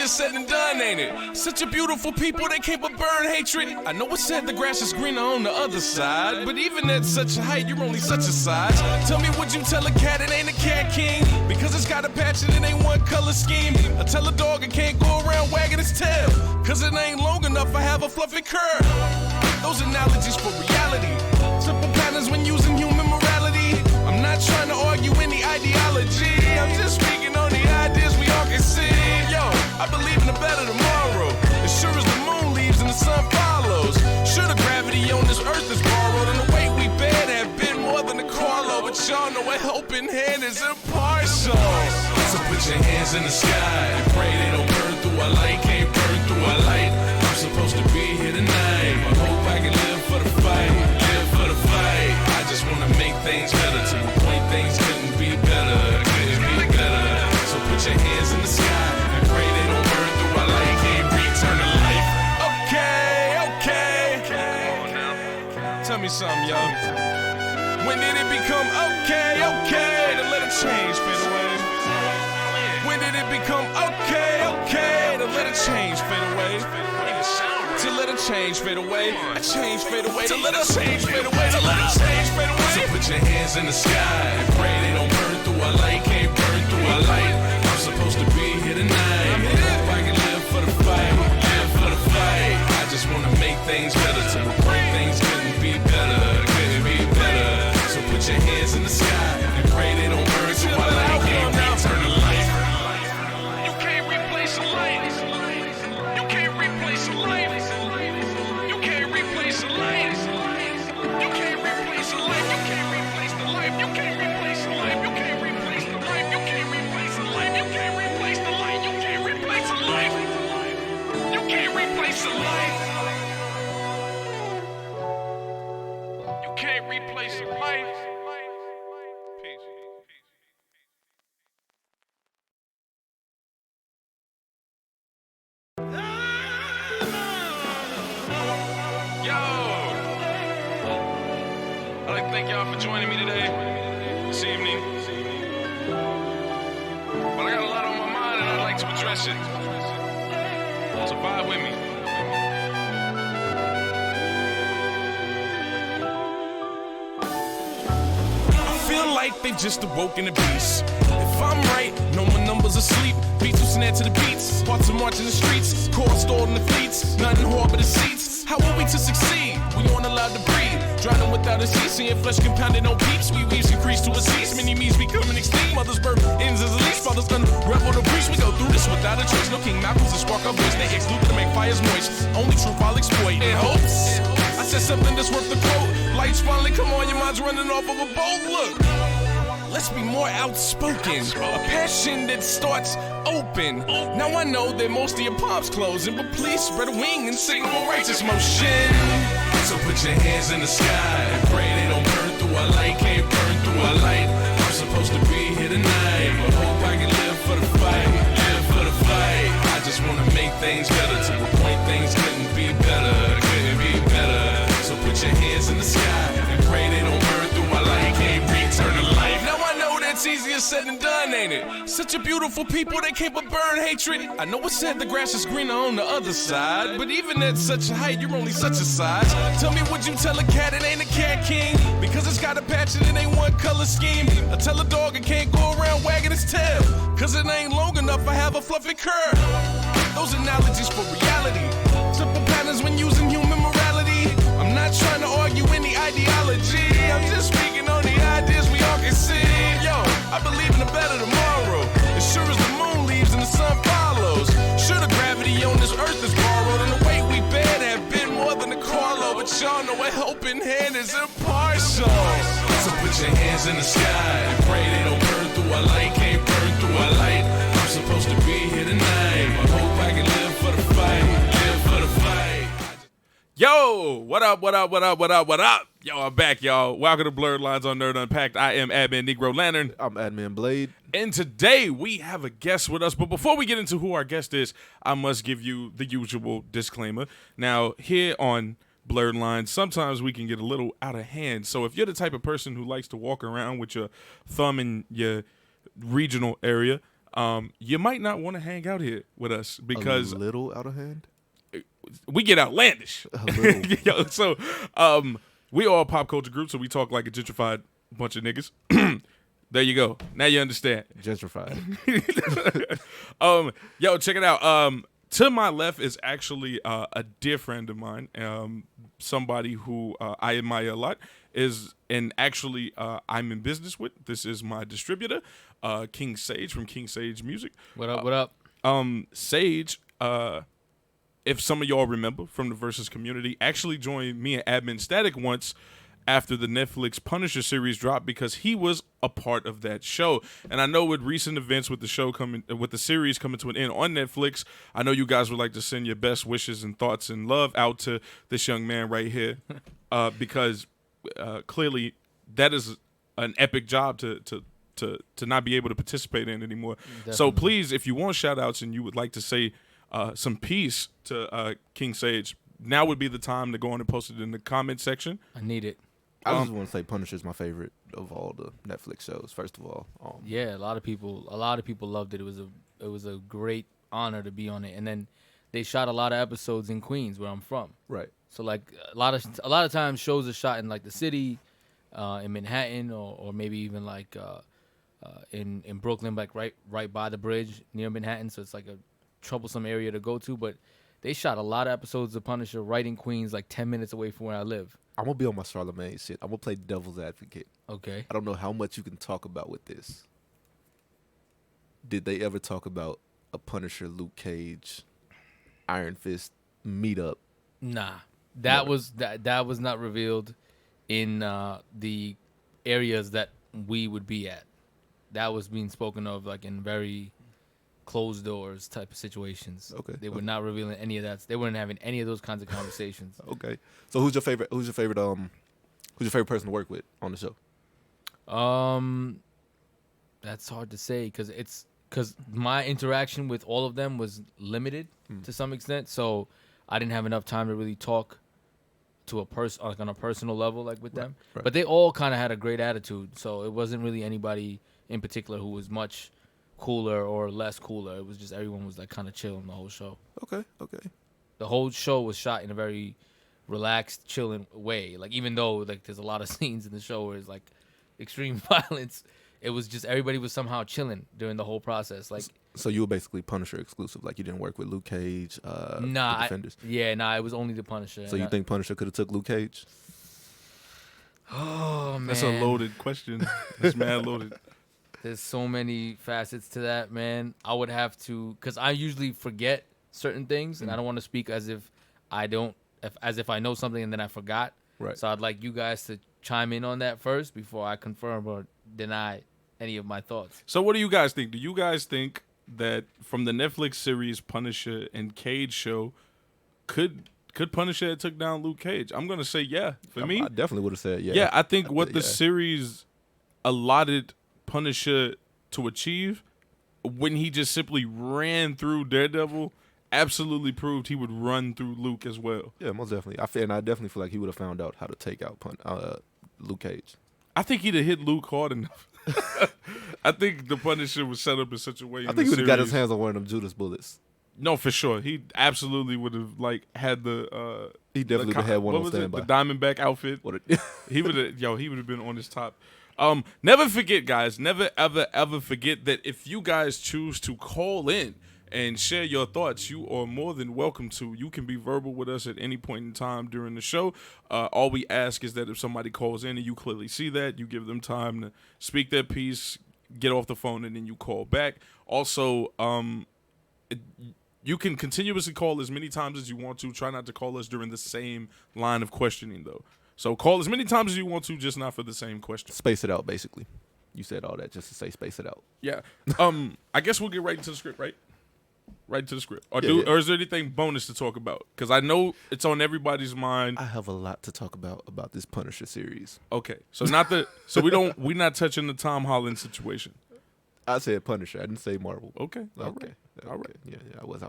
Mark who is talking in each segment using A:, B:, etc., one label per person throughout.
A: easier said than done, ain't it? Such a beautiful people, they can't but burn hatred. I know it said the grass is greener on the other side, but even at such a height, you're only such a size. Tell me, would you tell a cat it ain't a cat king? Because it's got a patch and it ain't one color scheme. I tell a dog it can't go around wagging its tail, cause it ain't long enough, I have a fluffy curl. Those analogies for reality, simple patterns when using human morality. I'm not trying to argue any ideology, I'm just speaking on the ideas we all can see. Yo, I believe in a better tomorrow, as sure as the moon leaves and the sun follows. Sure, the gravity on this earth is borrowed, and the weight we bear have been more than a carload. But y'all know a helping hand is impartial. So put your hands in the sky and pray they don't burn through our light, can't burn through our light. I'm supposed to be here tonight, I hope I can live for the fight, live for the fight. I just wanna make things better, to the point things couldn't be better, couldn't be better. So put your hands in the sky and pray they don't burn through our light, can't return to life. Okay. Tell me something, yo. When did it become okay to let a change fade away? When did it become okay to let a change fade away? To let a change fade away, a change fade away, to let a change fade away, to let a change fade away. So put your hands in the sky and pray they don't burn through our light, can't burn through our light. I'm supposed to be here tonight, I hope I can live for the fight, live for the fight. I just wanna make things better, to the point things couldn't be better, couldn't be better. So put your hands in the sky and pray they don't burn through our light, can't return to life. You can't replace a light, you can't replace a light. You can't replace a life. You can't replace a life. You can't replace the life. You can't replace the life. You can't replace the life. You can't replace the life. You can't replace the life. You can't replace a life. You can't replace a life. You can't replace a life. Peace. I'd like to thank y'all for joining me today, this evening. But I got a lot on my mind and I'd like to address it. So vibe with me. I feel like they've just awoken the beast. If I'm right, no more numbers asleep. Beats will snare to the beats, hearts are marching the streets, cars stored in the fleets, nothing hard but the seats. How are we to succeed? We aren't allowed to breathe. Drowning without a cease, seeing flesh compounded on peeps. We weaves increase to a cease, many me's becoming extinct. Mother's birth ends as a leash, fathers unravel the breach. We go through this without a choice. No King Malcolm's to spark our voice. They exclude to make fires moist. Only truth I'll exploit. In hopes I said something that's worth the quote. Lights finally come on, your mind's running off of a boat. Look, let's be more outspoken. A passion that starts open. Now I know that most of your palms closing, but please spread a wing and signal a righteous motion. So put your hands in the sky and pray they don't burn through our light, can't burn through our light. I'm supposed to be here tonight, but hope I can live for the fight, live for the fight. I just wanna make things better, to the point things couldn't be better, couldn't be better. So put your hands in the sky and pray they don't burn through our light, can't return to life. Now I know that's easier said than done, ain't it? Such a beautiful people, they can't but burn hatred. I know it said the grass is greener on the other side, but even at such a height, you're only such a size. Tell me, would you tell a cat it ain't a cat king? Because it's got a patch and it ain't one color scheme. I tell a dog it can't go around wagging its tail, cause it ain't long enough, I have a fluffy curl. Those analogies for reality, simple patterns when using human morality. I'm not trying to argue any ideology, I'm just speaking on the ideas we all can see. Yo, I believe in a better tomorrow, as sure as the moon leaves and the sun follows. Sure, the gravity on this earth is borrowed, and the weight we bear have been more than a carload. But y'all know a helping hand is impartial. So put your hands in the sky and pray they don't burn through our light, can't burn through our light. I'm supposed to be here tonight, I hope I can live for the fight, live for the fight. Yo, what up, what up, what up, what up, what up? Yo, I'm back, y'all. Welcome to Blerd Lines on Nerd Unpacked. I am Admin Negro Lantern.
B: I'm Admin Blade.
A: And today we have a guest with us. But before we get into who our guest is, I must give you the usual disclaimer. Now, here on Blerd Lines, sometimes we can get a little out of hand. So if you're the type of person who likes to walk around with your thumb in your regional area, you might not want to hang out here with us because
B: a little out of hand.
A: we get outlandish.
B: A little.
A: Yo, so we all a pop culture group, so we talk like a gentrified bunch of niggas. There you go. Now you understand.
B: Gentrified.
A: Yo, check it out. To my left is actually a dear friend of mine, somebody who I admire a lot, and actually I'm in business with. This is my distributor, King Sage from King Sage Music.
C: What up? What up?
A: Sage, if some of y'all remember from the Versus community, actually joined me and Admin Static once after the Netflix Punisher series dropped because he was a part of that show. And I know with recent events with the series coming to an end on Netflix, I know you guys would like to send your best wishes and thoughts and love out to this young man right here, because clearly that is an epic job to not be able to participate in anymore.
C: Definitely.
A: So please, if you want shout outs and you would like to say some peace to King Sage, now would be the time to go on and post it in the comment section.
C: I need it.
B: I just want to say Punisher's my favorite of all the Netflix shows. First of all,
C: Yeah, a lot of people loved it. It was a great honor to be on it. And then they shot a lot of episodes in Queens, where I'm from.
B: right.
C: So like a lot of times shows are shot in like the city, in Manhattan, or maybe even like in Brooklyn, like right by the bridge near Manhattan. So it's like a troublesome area to go to. But they shot a lot of episodes of Punisher right in Queens, like 10 minutes away from where I live.
B: I'm gonna be on my Charlemagne shit. I'm gonna play devil's advocate.
C: Okay.
B: I don't know how much you can talk about with this. Did they ever talk about a Punisher, Luke Cage, Iron Fist meetup?
C: Nah, that was not revealed in the areas that we would be at. That was being spoken of like in very closed doors type of situations.
B: Okay.
C: They were not revealing any of that. They weren't having any of those kinds of conversations.
B: Okay. So who's your favorite person to work with on the show?
C: That's hard to say because my interaction with all of them was limited to some extent. So I didn't have enough time to really talk to a person like on a personal level like with them.
B: Right.
C: But they all kind of had a great attitude. So it wasn't really anybody in particular who was much cooler or less cooler. It was just everyone was like kind of chill in the whole show.
B: Okay.
C: The whole show was shot in a very relaxed, chilling way. Like even though like there's a lot of scenes in the show where it's like extreme violence, it was just everybody was somehow chilling during the whole process. Like
B: So you were basically Punisher exclusive. Like you didn't work with Luke Cage, the Defenders.
C: It was only the Punisher.
B: So you think Punisher could have took Luke Cage?
C: Oh man,
A: That's a loaded question. That's mad loaded.
C: There's so many facets to that, man. I would have to, because I usually forget certain things, and I don't want to speak as if I know something and then I forgot.
B: Right.
C: So I'd like you guys to chime in on that first before I confirm or deny any of my thoughts.
A: So what do you guys think? Do you guys think that from the Netflix series Punisher and Cage show, could Punisher have took down Luke Cage? I'm gonna say yeah. Me,
B: I definitely would have said yeah.
A: Yeah, I think what the series allotted Punisher to achieve when he just simply ran through Daredevil absolutely proved he would run through Luke as well.
B: Yeah, most definitely. I definitely feel like he would have found out how to take out Luke Cage.
A: I think he'd have hit Luke hard enough. I think the Punisher was set up in such a way.
B: I think he would have got his hands on one of them Judas bullets.
A: No, for sure. He absolutely would have had the.
B: He definitely would have had one on standby.
A: The Diamondback outfit. He would have been on his top. Never forget, guys. Never ever forget that if you guys choose to call in and share your thoughts, you are more than welcome to. You can be verbal with us at any point in time during the show. All we ask is that if somebody calls in and you clearly see that, you give them time to speak their piece, get off the phone, and then you call back. Also, you can continuously call as many times as you want to. Try not to call us during the same line of questioning, though. So call as many times as you want to, just not for the same question.
B: Space it out, basically. You said all that just to say space it out.
A: Yeah. I guess we'll get right into the script, right? Right into the script. Or is there anything bonus to talk about? Because I know it's on everybody's mind.
B: I have a lot to talk about this Punisher series.
A: Okay. So we're not touching the Tom Holland situation.
B: I said Punisher. I didn't say Marvel.
A: Okay. All right.
B: Yeah, I was.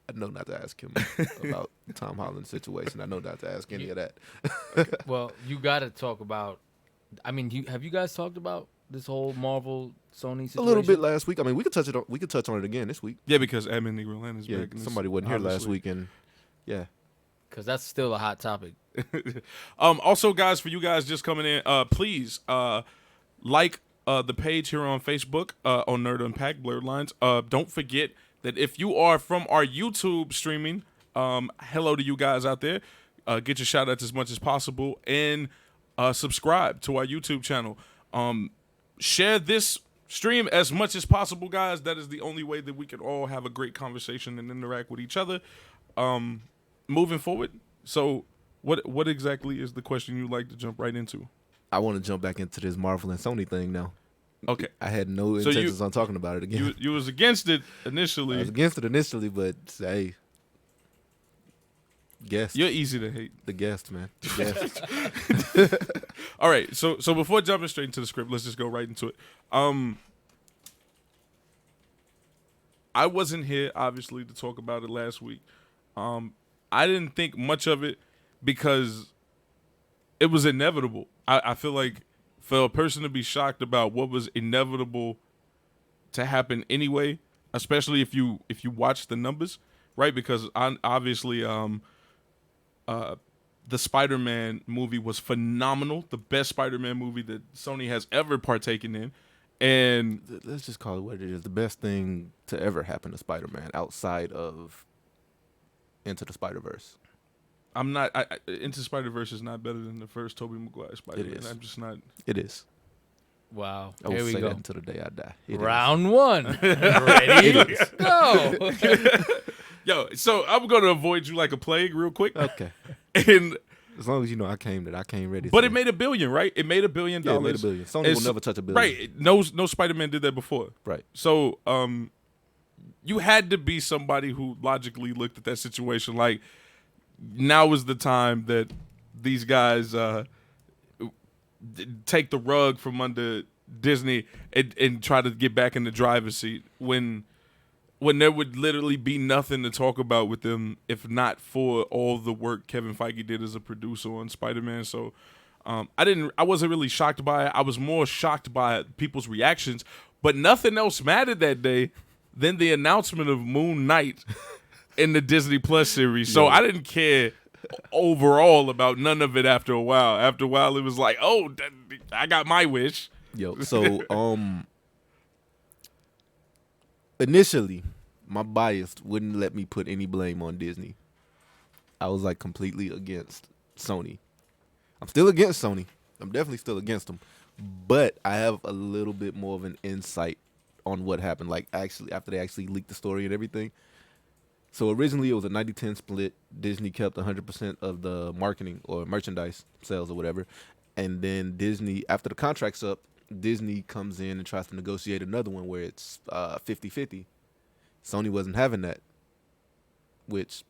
B: I know not to ask him about Tom Holland's situation. I know not to ask any of that.
C: Well, you got to talk about. I mean, have you guys talked about this whole Marvel Sony situation?
B: A little bit last week. I mean, we could touch it. We could touch on it again this week.
D: Yeah, because Admin Negro is
B: Yeah,
D: back. And
B: somebody wasn't here last week, and yeah.
C: Because that's still a hot topic.
D: Also, guys, for you guys just coming in, please like the page here on Facebook on Nerd Unpacked, Blerd Lines. Don't forget that if you are from our YouTube streaming, hello to you guys out there. Get your shout outs as much as possible, and subscribe to our YouTube channel. Share this stream as much as possible, guys. That is the only way that we can all have a great conversation and interact with each other. Moving forward. So what exactly is the question you'd like to jump right into?
B: I want to jump back into this Marvel and Sony thing now.
D: Okay.
B: I had no intentions on talking about it again.
D: You was against it initially.
B: I was against it initially, but hey, guest.
D: You're easy to hate.
B: The guest, man. The guest.
D: All right. So before jumping straight into the script, let's just go right into it. I wasn't here, obviously, to talk about it last week. I didn't think much of it because it was inevitable. I feel like for a person to be shocked about what was inevitable to happen anyway, especially if you watch the numbers, right? Because obviously the Spider-Man movie was phenomenal, the best Spider-Man movie that Sony has ever partaken in. And
B: let's just call it what it is. The best thing to ever happen to Spider-Man outside of Into the Spider-Verse.
D: I'm not. Into Spider-Verse is not better than the first Tobey Maguire Spider-Man.
B: It is.
D: I'm just not.
B: It is.
C: Wow.
B: I will
C: Here we
B: say
C: go.
B: that until the day I die. It
C: Round one. Ready? Go.
D: Yo, so I'm gonna avoid you like a plague real quick.
B: is. Okay.
D: And
B: As long as you know I came ready.
D: but it made $1 billion, right? It made $1 billion.
B: Yeah, it made $1 billion. Sony will never touch $1 billion.
D: Right. No Spider-Man did that before.
B: Right.
D: So you had to be somebody who logically looked at that situation like, now is the time that these guys take the rug from under Disney and try to get back in the driver's seat when there would literally be nothing to talk about with them if not for all the work Kevin Feige did as a producer on Spider-Man. So I wasn't really shocked by it. I was more shocked by people's reactions, but nothing else mattered that day than the announcement of Moon Knight in the Disney Plus series. So I didn't care overall about none of it after a while. After a while, it was like, oh, I got my wish.
B: Yo, so initially, my bias wouldn't let me put any blame on Disney. I was like completely against Sony. I'm still against Sony. I'm definitely still against them. But I have a little bit more of an insight on what happened. Like actually, after they actually leaked the story and everything. So originally it was a 90-10 split. Disney kept 100% of the marketing or merchandise sales or whatever. And then Disney, after the contract's up, Disney comes in and tries to negotiate another one where it's 50-50. Sony wasn't having that, which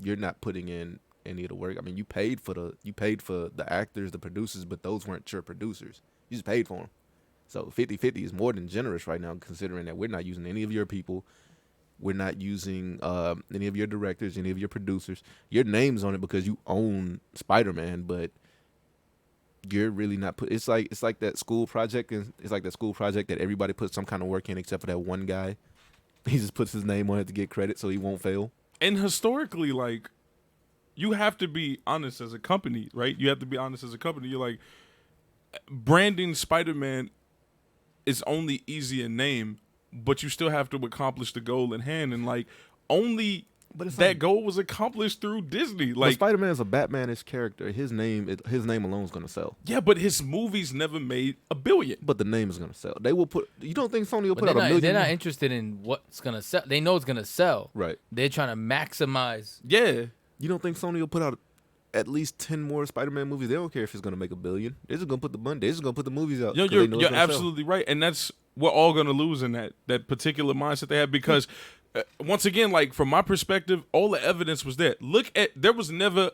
B: you're not putting in any of the work. I mean, you paid for the actors, the producers, but those weren't your producers. You just paid for them. So 50-50 is more than generous right now, considering that we're not using any of your people. We're not using any of your directors, any of your producers. Your name's on it because you own Spider-Man, but you're really not put. It's like that school project, and it's like that school project that everybody puts some kind of work in except for that one guy. He just puts his name on it to get credit, so he won't fail.
D: And historically, like, you have to be honest as a company, right? You have to be honest as a company. You're like, branding Spider-Man is only easy in name, but you still have to accomplish the goal in hand, and like only that goal was accomplished through Disney. Like
B: Spider-Man's a Batman-ish character. His name alone is gonna sell.
D: Yeah, but his movies never made $1 billion.
B: But the name is gonna sell. They will put. You don't think Sony will put out $1 million?
C: They're not interested in what's gonna sell. They know it's gonna sell.
B: Right.
C: They're trying to maximize.
D: Yeah.
B: You don't think Sony will put out at least 10 more Spider-Man movies? They don't care if it's gonna make $1 billion. They're just gonna put the money. They're just gonna put the movies out.
D: You're absolutely right, and that's we're all gonna lose in that particular mindset they have because once again, like from my perspective, all the evidence was there. There was never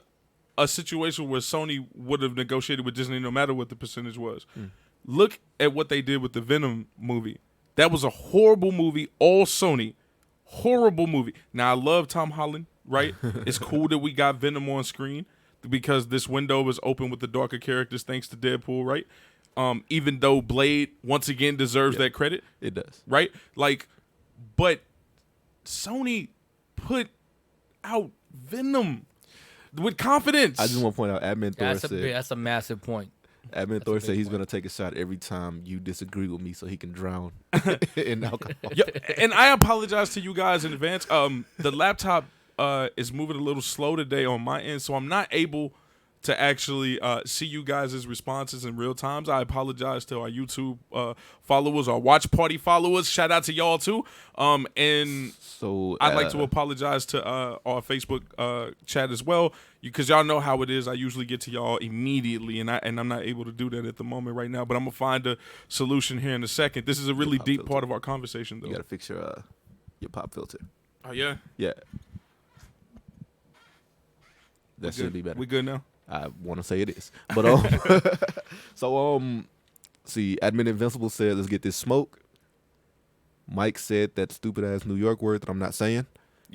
D: a situation where Sony would have negotiated with Disney no matter what the percentage was. Look at what they did with the Venom movie. That was a horrible movie, all Sony. Horrible movie. Now, I love Tom Holland, right? It's cool that we got Venom on screen because this window was open with the darker characters thanks to Deadpool, right? even though Blade once again deserves that credit.
B: It does.
D: Right? Like, but Sony put out Venom with confidence.
B: I just want to point out, Admin Thor said
C: That's a massive point.
B: Admin Thor said he's gonna take a shot every time you disagree with me, so he can drown in alcohol.
D: Yeah, and I apologize to you guys in advance. The laptop is moving a little slow today on my end, so I'm not able to actually see you guys' responses in real times. I apologize to our YouTube followers, our watch party followers. Shout out to y'all too. And
B: So
D: I'd like to apologize to our Facebook chat as well, because y'all know how it is. I usually get to y'all immediately, and I'm not able to do that at the moment right now. But I'm gonna find a solution here in a second. This is a really deep part of our conversation, though.
B: You gotta fix your pop filter.
D: Oh yeah,
B: Yeah, that should be better.
D: We good now?
B: I want to say it is, but see, Admin Invincible said, "Let's get this smoke." Mike said that stupid ass New York word that I'm not saying.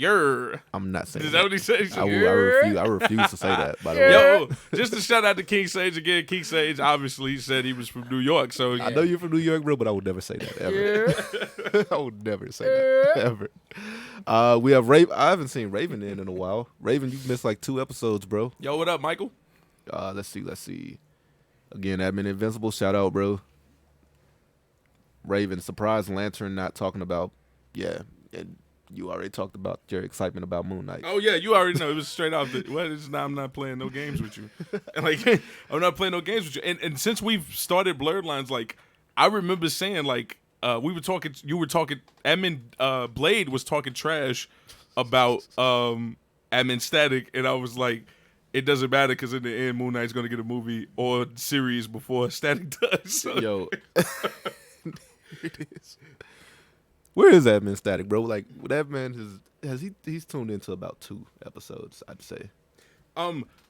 B: I'm not saying.
D: Is that what he said?
B: I refuse to say that. By the way,
D: Yo, just to shout out to King Sage again. King Sage obviously said he was from New York, so
B: I know you're from New York, bro, but I would never say that ever. I would never say that ever. We have Raven. I haven't seen Raven in a while. Raven, you missed like 2 episodes, bro.
D: Yo, what up, Michael?
B: Let's see. Again, Admin Invincible, shout out, bro. Raven, surprise Lantern not talking about, and you already talked about your excitement about Moon Knight.
D: Oh yeah, you already know it was straight off the. Well, it's not, I'm not playing no games with you. Like I'm not playing no games with you. And since we've started Blerd Lines, like I remember saying like we were talking. You were talking. Admin Blade was talking trash about Admin Static, and I was like, it doesn't matter because in the end, Moon Knight's gonna get a movie or series before Static does. So.
B: Yo. It is. Where is Admin Static, bro? Like that man he's tuned into about 2 episodes, I'd say.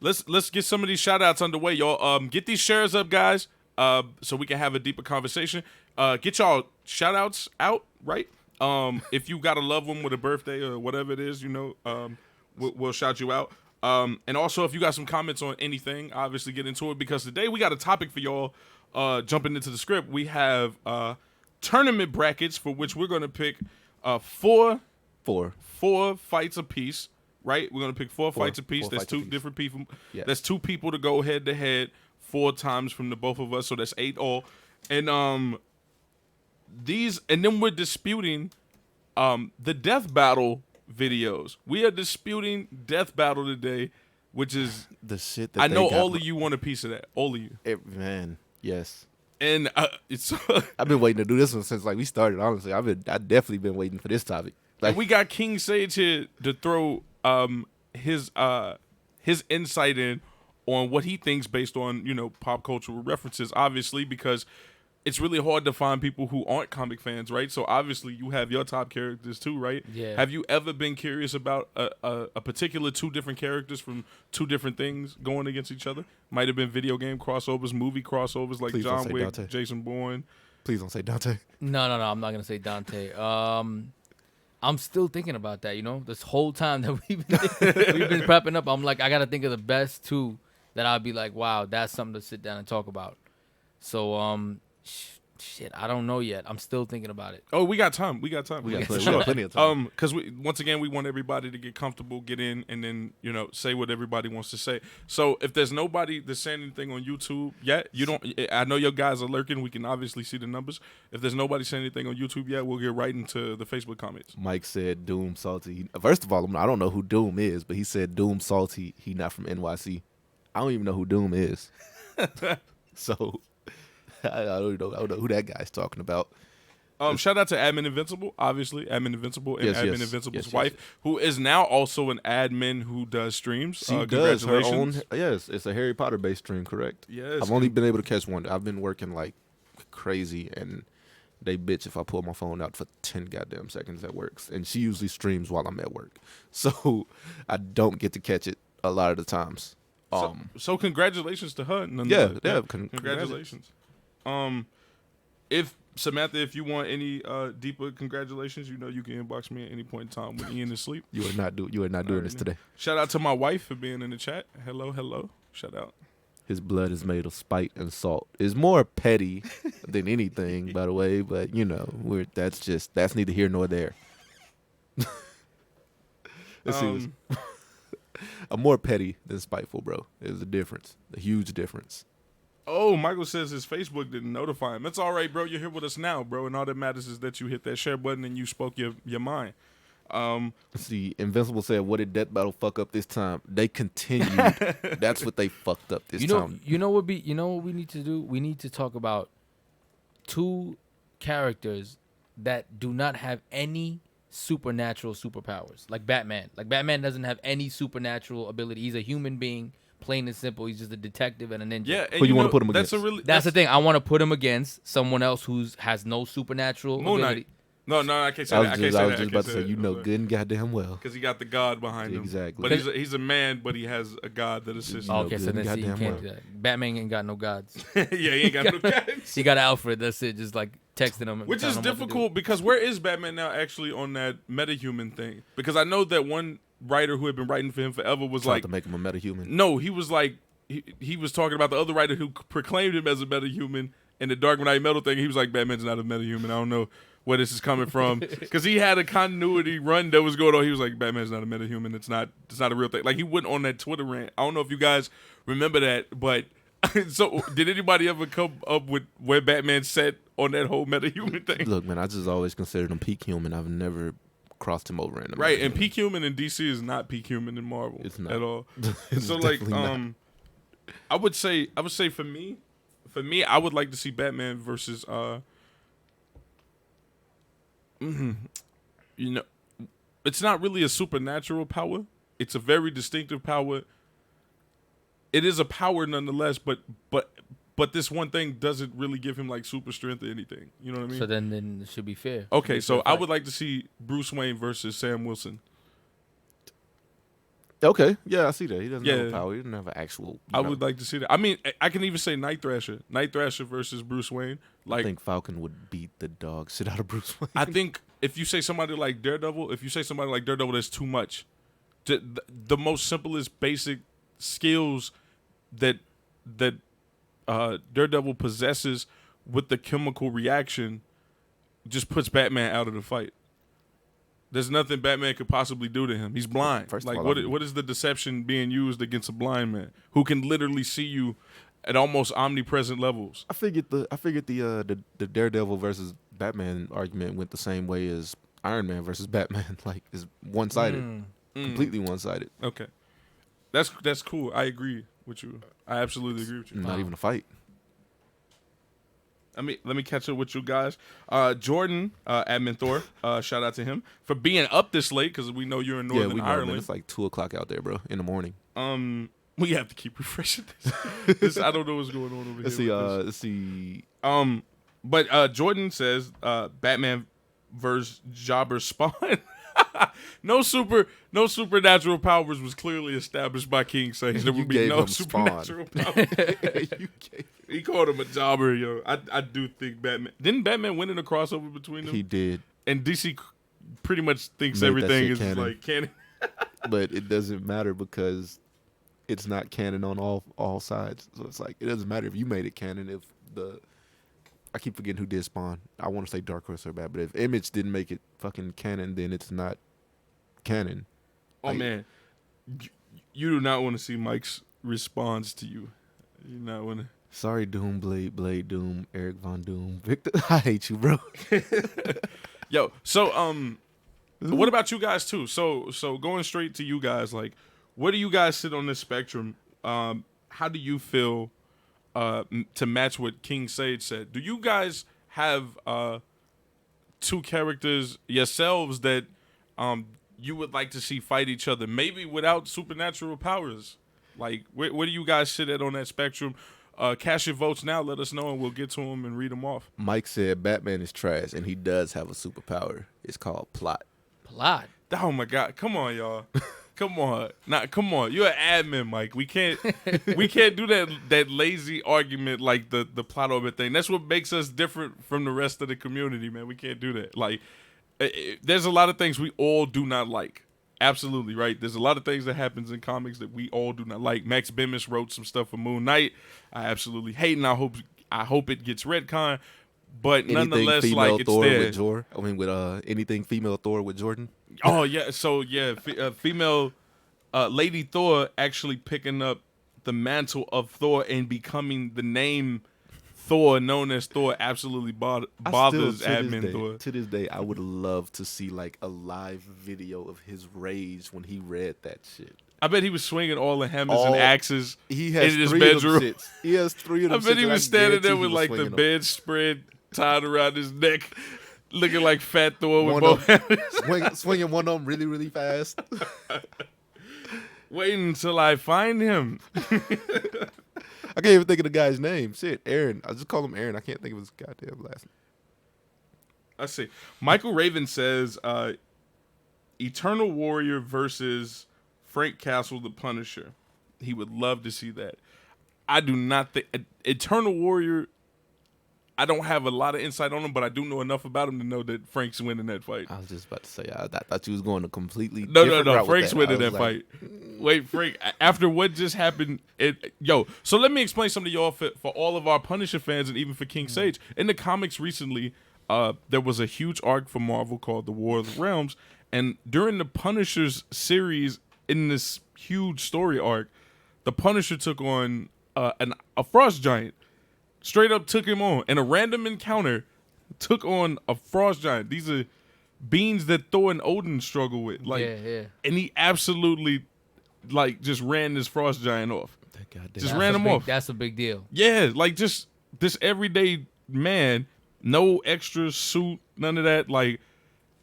D: Let's get some of these shout outs underway, y'all. Get these shares up, guys, so we can have a deeper conversation. Get y'all shout outs out, right? If you got a loved one with a birthday or whatever it is, we'll shout you out. And also if you got some comments on anything, obviously get into it, because today we got a topic for y'all. Jumping into the script, we have tournament brackets for which we're going to pick 4 fights apiece, right? We're going to pick 4 fights apiece. That's 2 different people. Yes. That's 2 people to go head to head 4 times from the both of us, so that's 8 all. And and then we're disputing the death battle videos. We are disputing death battle today, which is
B: the shit that
D: I know all of you want a piece of that. All of you.
B: Man, yes.
D: And it's
B: I've been waiting to do this one since like we started. Honestly, I definitely been waiting for this topic. Like
D: we got King Sage here to throw his insight in on what he thinks based on pop cultural references. Obviously, because it's really hard to find people who aren't comic fans, right? So obviously you have your top characters too, right?
C: Yeah.
D: Have you ever been curious about a particular 2 different characters from 2 different things going against each other? Might have been video game crossovers, movie crossovers like
B: Please
D: John Wick,
B: Dante.
D: Jason Bourne.
B: Please don't say Dante.
C: No, I'm not gonna say Dante. I'm still thinking about that. This whole time that we've been prepping up, I'm like, I gotta think of the best 2 that I'd be like, wow, that's something to sit down and talk about. So shit, I don't know yet. I'm still thinking about it.
D: Oh, we got time. We got
B: plenty of time.
D: Because once again, we want everybody to get comfortable, get in, and then say what everybody wants to say. So if there's nobody that's saying anything on YouTube yet, I know your guys are lurking. We can obviously see the numbers. If there's nobody saying anything on YouTube yet, we'll get right into the Facebook comments.
B: Mike said Doom Salty. First of all, I don't know who Doom is, but he said Doom Salty. He not from NYC. I don't even know who Doom is. So. I don't know who that guy's talking about.
D: Shout out to Admin Invincible, obviously. Admin Invincible and Admin Invincible's wife, who is now also an admin who does streams.
B: She does her own. Yes, it's a Harry Potter based stream, correct?
D: Yes.
B: I've only been able to catch one. I've been working like crazy, and they bitch if I pull my phone out for 10 goddamn seconds at work. And she usually streams while I'm at work, so I don't get to catch it a lot of the times.
D: So congratulations to her.
B: Yeah,
D: congratulations. If Samantha, if you want any deeper congratulations, you can inbox me at any point in time when Ian is asleep.
B: You are not doing this today.
D: Shout out to my wife for being in the chat. Hello. Shout out.
B: His blood is made of spite and salt. It's more petty than anything, by the way. But you know, that's neither here nor there. Let's see. I'm more petty than spiteful, bro. There's a difference, a huge difference.
D: Oh, Michael says his Facebook didn't notify him. That's all right, bro. You're here with us now, bro. And all that matters is that you hit that share button and you spoke your mind.
B: Let's see. Invincible said, "What did Death Battle fuck up this time? They continued. That's what they fucked up this time."
C: You know what we need to do? We need to talk about 2 characters that do not have any supernatural superpowers, like Batman. Like Batman doesn't have any supernatural ability. He's a human being, plain and simple. He's just a detective and a ninja.
D: Yeah, and
B: Who you want to put him against?
C: That's the thing. I want to put him against someone else who has no supernatural
D: Moon Knight.
C: ability.
D: No, I can't say that. I was just
B: about to say, you know good and goddamn well.
D: Because he got the God behind him.
B: Exactly.
D: But he's a man, but he has a God that assists him.
C: Okay, so
B: good
C: then
B: and
C: see, you
B: goddamn
C: can't
B: well.
C: do that. Batman ain't got no gods.
D: Yeah, he ain't got no gods.
C: He got Alfred. That's it. Just like texting him.
D: Which
C: telling
D: is
C: him what to do.
D: difficult because where is Batman now actually on that metahuman thing? Because I know that one writer who had been writing for him forever was
B: Tried
D: like,
B: to make him a metahuman.
D: no, he was like, he was talking about the other writer who proclaimed him as a metahuman in the Dark Knight Metal thing. He was like, Batman's not a metahuman. I don't know where this is coming from, because he had a continuity run that was going on. He was like, Batman's not a metahuman. It's not a real thing. Like, he went on that Twitter rant. I don't know if you guys remember that, but so did anybody ever come up with where Batman sat on that whole metahuman thing?
B: Look, man, I just always considered him peak human. I've never crossed him over in the
D: Right,
B: metahuman.
D: and peak human in DC is not peak human in Marvel.
B: It's not.
D: At all.
B: It's
D: So like
B: definitely not.
D: I would say for me I would like to see Batman versus you know, it's not really a supernatural power. It's a very distinctive power. It is a power nonetheless, but this one thing doesn't really give him like super strength or anything. You know what I mean?
C: So then it should be fair.
D: Okay, so
C: Fair
D: I
C: fight.
D: would like to see Bruce Wayne versus Sam Wilson.
B: Okay, yeah, I see that. He doesn't have
D: Yeah.
B: a power. He doesn't have an actual.
D: I would like to see that. I mean, I can even say Night Thrasher. Night Thrasher versus Bruce Wayne.
B: I
D: Like,
B: think Falcon would beat the dog shit out of Bruce Wayne.
D: I think if you say somebody like Daredevil, that's too much. The most simplest basic skills that Daredevil possesses with the chemical reaction just puts Batman out of the fight. There's nothing Batman could possibly do to him. He's blind.
B: First of
D: Like,
B: all,
D: what is the deception being used against a blind man who can literally see you at almost omnipresent levels?
B: I figured the Daredevil versus Batman argument went the same way as Iron Man versus Batman. Like, it's one-sided, completely one-sided.
D: Okay, that's cool. I agree with you. I absolutely agree with you.
B: Not even a fight.
D: Let me catch up with you guys. Jordan, Admin Thor, shout out to him for being up this late because we know you're in Northern
B: We know,
D: Ireland.
B: man. It's like 2:00 out there, bro, in the morning.
D: We have to keep refreshing this. I don't know what's going on over
B: Let's
D: here.
B: see.
D: with this.
B: Let's see.
D: But Jordan says Batman versus Jobber Spawn. No supernatural powers was clearly established by King Sage. There
B: You
D: would be
B: gave
D: no
B: him Spawn.
D: supernatural powers. He called him a jobber, yo. I do think Batman didn't Batman win in a crossover between them?
B: He did,
D: And DC pretty much thinks
B: Made that
D: everything
B: shit
D: is
B: canon.
D: like canon.
B: but it doesn't matter because it's not canon on all sides. So it's like it doesn't matter if you made it canon. If I keep forgetting who did Spawn. I want to say Dark Horse or bad, but if Image didn't make it fucking canon, then it's not canon.
D: Oh
B: Like,
D: man, you do not want to see Mike's response to you. You not want to.
B: Sorry, Doom, Blade, Doom, Eric Von Doom, Victor. I hate you, bro.
D: Yo, so what about you guys too? So going straight to you guys, like, where do you guys sit on this spectrum? How do you feel to match what King Sage said? Do you guys have two characters yourselves that you would like to see fight each other, maybe without supernatural powers? Like, where do you guys sit at on that spectrum? Cast your votes now. Let us know, and we'll get to them and read them off.
B: Mike said Batman is trash, and he does have a superpower. It's called plot.
C: Plot.
D: Oh my God! Come on, y'all. Come on, come on. You're an admin, Mike. We can't do that lazy argument like the plot orbit thing. That's what makes us different from the rest of the community, man. We can't do that. Like, there's a lot of things we all do not like, absolutely right. There's a lot of things that happens in comics that we all do not like. Max Bemis wrote some stuff for Moon Knight. I absolutely hate, and I hope it gets retcon. But
B: Anything
D: nonetheless,
B: female
D: like it's
B: Thor
D: there.
B: with Jor. I mean, with anything female Thor with Jordan.
D: Oh yeah, so yeah, female Lady Thor actually picking up the mantle of Thor and becoming the name Thor, known as Thor, absolutely bothers admin Thor.
B: To this day, I would love to see like a live video of his rage when he read that shit.
D: I bet he was swinging all the hammers and axes
B: He has
D: in his
B: 3
D: bedroom.
B: of them shits. He has 3 of them.
D: I bet he
B: shits,
D: was standing there
B: guarantee
D: with
B: he was
D: like the
B: swinging them.
D: bedspread tied around his neck, looking like Fat Thor with
B: One
D: both
B: of
D: hammers.
B: swinging one of them really, really fast.
D: Waiting until I find him.
B: I can't even think of the guy's name. Shit, Aaron. I just call him Aaron. I can't think of his goddamn last name.
D: I see. Michael Raven says, Eternal Warrior versus Frank Castle, the Punisher. He would love to see that. I do not think Eternal Warrior. I don't have a lot of insight on him, but I do know enough about him to know that Frank's winning that fight.
B: I was just about to say, I thought you was going to completely
D: No.
B: different route with
D: Frank's
B: that.
D: winning
B: I was
D: that
B: like,
D: fight. Wait, Frank. After what just happened, So let me explain something to y'all for all of our Punisher fans and even for King Sage. In the comics recently, there was a huge arc for Marvel called the War of the Realms, and during the Punisher's series, in this huge story arc, the Punisher took on a frost giant. Straight up took him on. In a random encounter, took on a frost giant. These are beings that Thor and Odin struggle with. Like,
C: Yeah.
D: And he absolutely, like, just ran this frost giant off.
B: that goddamn-
D: Just ran him off.
C: That's a big deal.
D: Yeah, like just this everyday man, no extra suit, none of that. Like,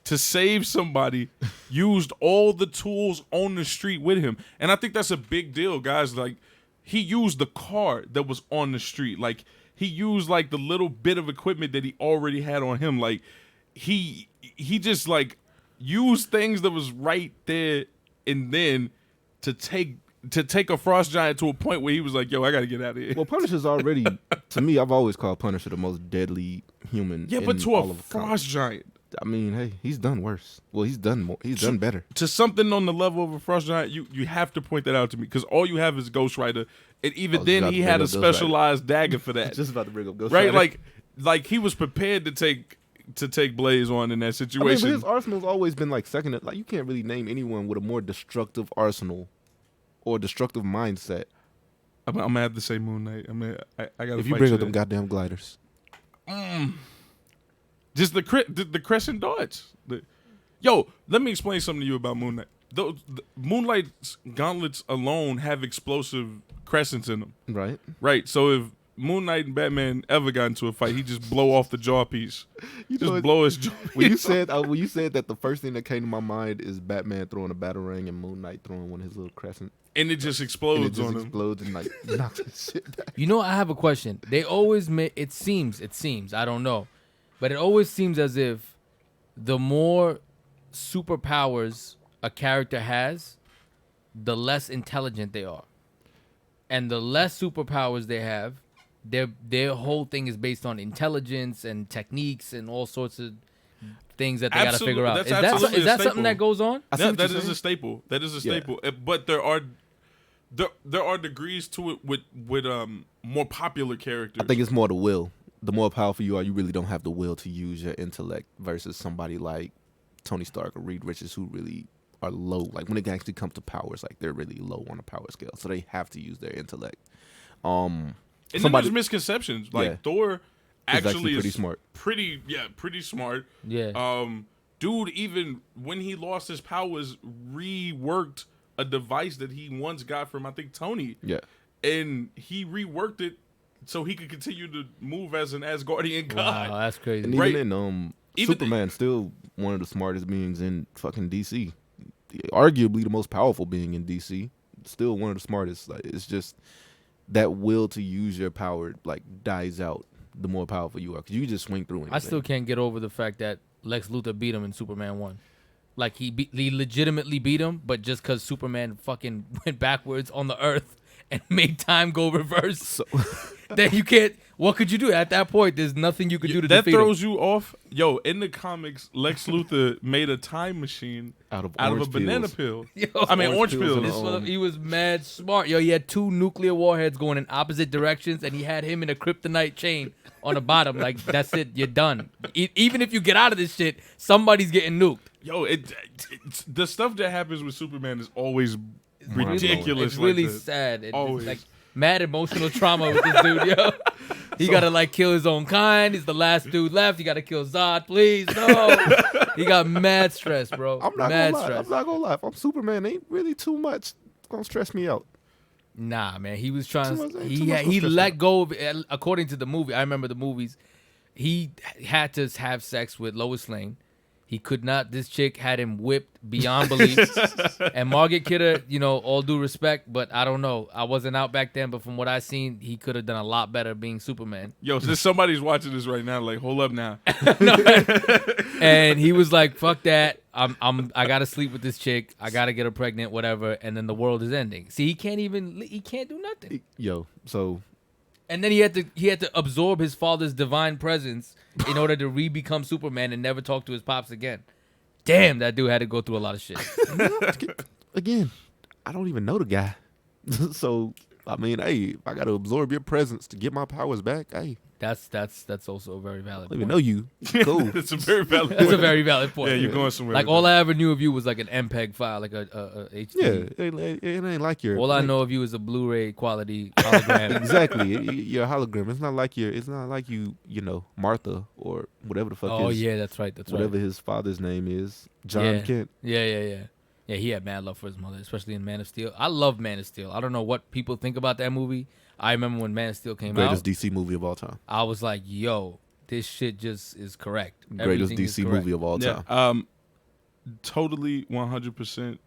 D: to save somebody, used all the tools on the street with him. And I think that's a big deal, guys. Like, he used the car that was on the street. Like, he used like the little bit of equipment that he already had on him. Like, he just like used things that was right there and then to take a frost giant to a point where he was like, yo, I gotta get out of here.
B: Well, Punisher's already, to me, I've always called Punisher the most deadly human.
D: Yeah, but
B: in
D: to a
B: all of
D: frost
B: comics.
D: giant.
B: I mean, hey, he's done worse. Well, he's done more. He's done better.
D: To something on the level of a frost giant, you have to point that out to me, because all you have is Ghost Rider, and even
B: I was
D: then
B: about
D: he
B: to
D: had
B: bring
D: a
B: up Ghost Rider.
D: specialized dagger for that.
B: Just about to bring up Ghost
D: Right?
B: Rider.
D: Like he was prepared to take Blaze on in that
B: I mean,
D: situation.
B: but his arsenal's always been like second. Like, you can't really name anyone with a more destructive arsenal or destructive mindset.
D: I'm gonna have to say Moon Knight. I gotta.
B: If you
D: fight
B: bring up
D: there.
B: them goddamn gliders,
D: Just the crescent darts. Yo, let me explain something to you about Moon Knight. Moonlight's gauntlets alone have explosive crescents in them.
B: right?
D: Right. So if Moon Knight and Batman ever got into a fight, he just blow off the jaw piece.
B: know,
D: Blow his jaw.
B: When you said that, the first thing that came to my mind is Batman throwing a battle ring and Moon Knight throwing one of his little crescent,
D: And it just
B: and
D: explodes
B: it just
D: on him.
B: explodes and like knocks his shit back.
C: You know, I have a question. They always make it seems, I don't know, but it always seems as if the more superpowers a character has, the less intelligent they are. And the less superpowers they have, their whole thing is based on intelligence and techniques and all sorts of things that they got to figure out.
D: That's
C: Is that,
D: absolutely
C: is
D: a
C: that
D: staple.
C: something that goes on?
B: I see
D: Yeah,
B: what
D: that
B: you're
D: is
B: saying.
D: a staple. That is a
B: Yeah.
D: staple. But there are degrees to it with more popular characters.
B: I think it's more the will. The more powerful you are, you really don't have the will to use your intellect versus somebody like Tony Stark or Reed Richards, who really are low. Like, when it actually comes to powers, like, they're really low on the power scale, so they have to use their intellect.
D: And then there's misconceptions. Like,
B: Yeah.
D: Thor
B: Is
D: actually
B: pretty
D: is
B: smart.
D: Pretty smart.
C: Yeah.
D: Dude, even when he lost his powers, reworked a device that he once got from, I think, Tony.
B: Yeah.
D: And he reworked it so he could continue to move as an Asgardian god.
C: Wow, that's crazy.
B: And
D: Right.
B: even in
D: Even
B: Superman, still one of the smartest beings in fucking DC. Arguably the most powerful being in DC. Still one of the smartest. Like, it's just that will to use your power like dies out the more powerful you are, because you just swing through anything.
C: I still can't get over the fact that Lex Luthor beat him in Superman 1. Like, he legitimately beat him, but just because Superman fucking went backwards on the earth and made time go reverse.
B: So,
C: Then you can't. What could you do at that point? There's nothing you could do to
D: that
C: defeat him.
D: throws you off. Yo, in the comics, Lex Luthor made a time machine
B: Out of
D: a
B: orange
D: banana
B: pills.
D: pill.
C: Yo,
D: I mean, orange
B: pills and
D: pills.
C: He was mad smart. Yo, he had 2 nuclear warheads going in opposite directions, and he had him in a kryptonite chain on the bottom. Like, that's it. You're done. Even if you get out of this shit, somebody's getting nuked.
D: Yo, it's the stuff that happens with Superman is always
B: Mind-blowing.
D: ridiculous.
C: It's really
D: like that.
C: sad.
D: Always.
C: It's like mad emotional trauma with this dude, yo. He gotta like kill his own kind. He's the last dude left. He gotta kill Zod, please. No. He got mad stress, bro.
B: I'm not
C: mad
B: gonna lie.
C: stress.
B: I'm not gonna lie. If I'm Superman, ain't really too much. It's gonna stress me out.
C: Nah, man. He was trying
B: Too
C: to.
B: much-
C: He
B: too much
C: he
B: stress
C: let
B: out.
C: go of. According to the movie, I remember the movies. He had to have sex with Lois Lane. He could not. This chick had him whipped beyond belief. And Margaret Kidder, all due respect, but I don't know. I wasn't out back then, but from what I seen, he could have done a lot better being Superman.
D: Yo, since somebody's watching this right now, like, hold up now.
C: And he was like, "Fuck that! I gotta sleep with this chick. I gotta get her pregnant, whatever." And then the world is ending. See, he can't do nothing.
B: Yo, so
C: And then he had to absorb his father's divine presence in order to become Superman and never talk to his pops again. Damn, that dude had to go through a lot of shit.
B: again, I don't even know the guy. So I mean, hey, if I gotta absorb your presence to get my powers back, hey,
C: That's also a very valid
B: I don't even
C: point.
B: know you. Cool.
D: It's a very valid
C: That's a
D: point.
C: very valid point.
D: Yeah, you're going somewhere.
C: Like
D: with
C: all
D: that.
C: I ever knew of you was like an MPEG file, like a HD.
B: Yeah, it ain't like your.
C: All I know of you is a Blu-ray quality hologram.
B: Exactly, you're a hologram. It's not like you, Martha or whatever the fuck.
C: Oh
B: his,
C: yeah, that's right. That's
B: whatever
C: right.
B: his father's name is, John
C: Yeah.
B: Kent.
C: Yeah, he had mad love for his mother, especially in Man of Steel. I love Man of Steel. I don't know what people think about that movie. I remember when Man of Steel came
B: Greatest
C: out,
B: DC movie of all time.
C: I was like, yo, this shit just is correct.
B: Greatest
C: Everything is
B: DC
C: correct.
B: movie of all time.
D: Yeah, totally 100%.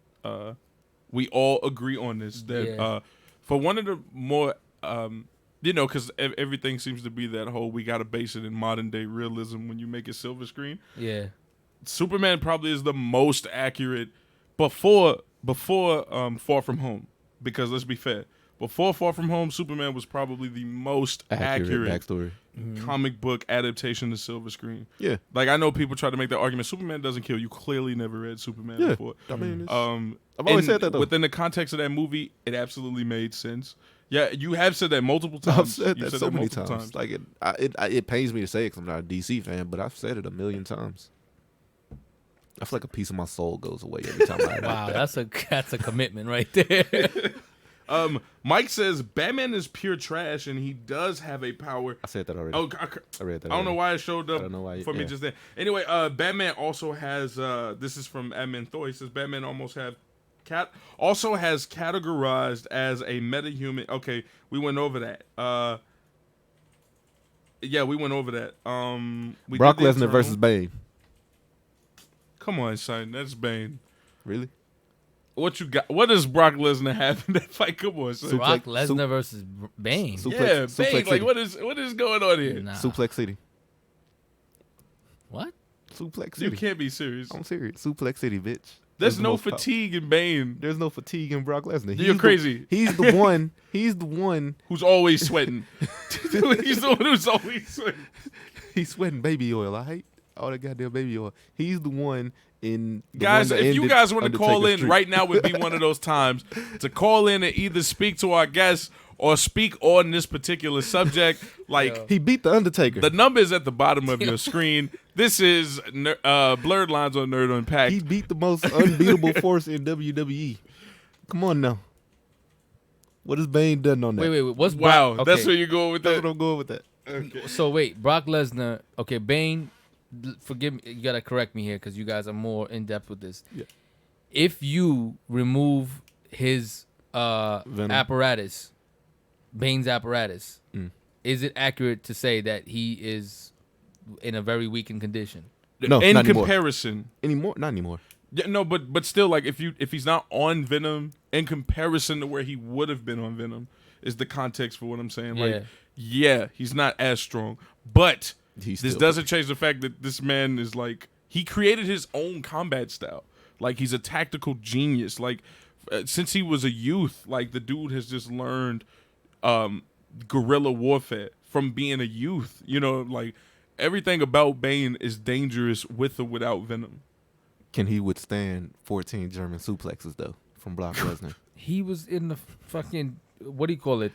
D: We all agree on this. That
C: Yeah.
D: for one of the more, because everything seems to be that whole we got to base it in modern day realism when you make it silver screen.
C: Yeah.
D: Superman probably is the most accurate before Far From Home, because let's be fair. Before Far From Home, Superman was probably the most accurate
B: backstory.
D: comic book adaptation to silver screen.
B: Yeah,
D: Like, I know people try to make that argument. Superman doesn't kill. You clearly never read Superman
B: yeah.
D: before.
B: I mean, it's,
D: I've
B: always said that, though.
D: Within the context of that movie, it absolutely made sense. Yeah, you have said that multiple times.
B: I've said
D: You've
B: that so many
D: multiple
B: times. Like it pains me to say it because I'm not a DC fan, but I've said it a million times. I feel like a piece of my soul goes away every time I.
C: Wow, that's a commitment right there.
D: Mike says Batman is pure trash, and he does have a power.
B: I said that already.
D: Oh,
B: I read that.
D: I don't know
B: already.
D: why it showed up
B: I don't know why,
D: for me
B: yeah.
D: just then. Anyway, Batman also has. This is from Admin Thor. He says Batman also has categorized as a metahuman. Okay, we went over that. Yeah, we went over that. We
B: Brock
D: did the
B: Lesnar
D: Eternal.
B: versus Bane.
D: Come on, son, that's Bane.
B: Really?
D: What you got? What does Brock Lesnar have in that fight? Come on, son.
C: Brock
B: Suplex-
C: Lesnar versus Bane.
B: Suplex-
D: Yeah,
B: Suplex
D: Bane. Like,
B: City.
D: what is going on here?
C: Nah.
B: Suplex City.
C: What?
B: Suplex
D: You
B: City.
D: can't be serious.
B: I'm serious. Suplex City, bitch.
D: There's
B: That's the
D: no
B: most
D: fatigue in Bane.
B: There's no fatigue in Brock Lesnar.
D: You're crazy.
B: He's the one. He's the one.
D: Who's always sweating? He's the one who's always sweating.
B: He's sweating baby oil. I hate all that goddamn baby oil. He's the one in. The
D: Guys,
B: one that
D: if you
B: ended
D: guys want to call
B: Undertaker's
D: in
B: streak.
D: right now, would be one of those times to call in and either speak to our guests or speak on this particular subject. Like,
B: He beat the Undertaker.
D: the number is at the bottom of your screen. This is Blerd Lines on Nerd Unpacked.
B: He beat the most unbeatable force in WWE. Come on now. What has Bane done on that?
C: Wait. What's
D: Wow,
C: Brock?
D: that's
C: okay.
D: where you're going with
B: That's
D: that.
B: what I'm going with that.
C: So wait, Brock Lesnar. Okay, Bane. Forgive me. You gotta correct me here because you guys are more in depth with this.
B: Yeah.
C: If you remove his
B: Venom.
C: apparatus, Bane's apparatus,
B: Mm.
C: is it accurate to say that he is in a very weakened condition?
B: No,
D: in
B: not anymore.
D: comparison.
B: Anymore? Not anymore.
D: Yeah, no, but still, like, if he's not on Venom in comparison to where he would have been on Venom, is the context for what I'm saying. Like, yeah, he's not as strong, but
B: He's
D: this
B: still-
D: doesn't change the fact that this man is like, he created his own combat style. Like, he's a tactical genius. Like, since he was a youth, like, the dude has just learned guerrilla warfare from being a youth. You know, like everything about Bane is dangerous with or without Venom.
B: Can he withstand 14 German suplexes though from Brock Lesnar?
C: He was in the fucking what do you call it?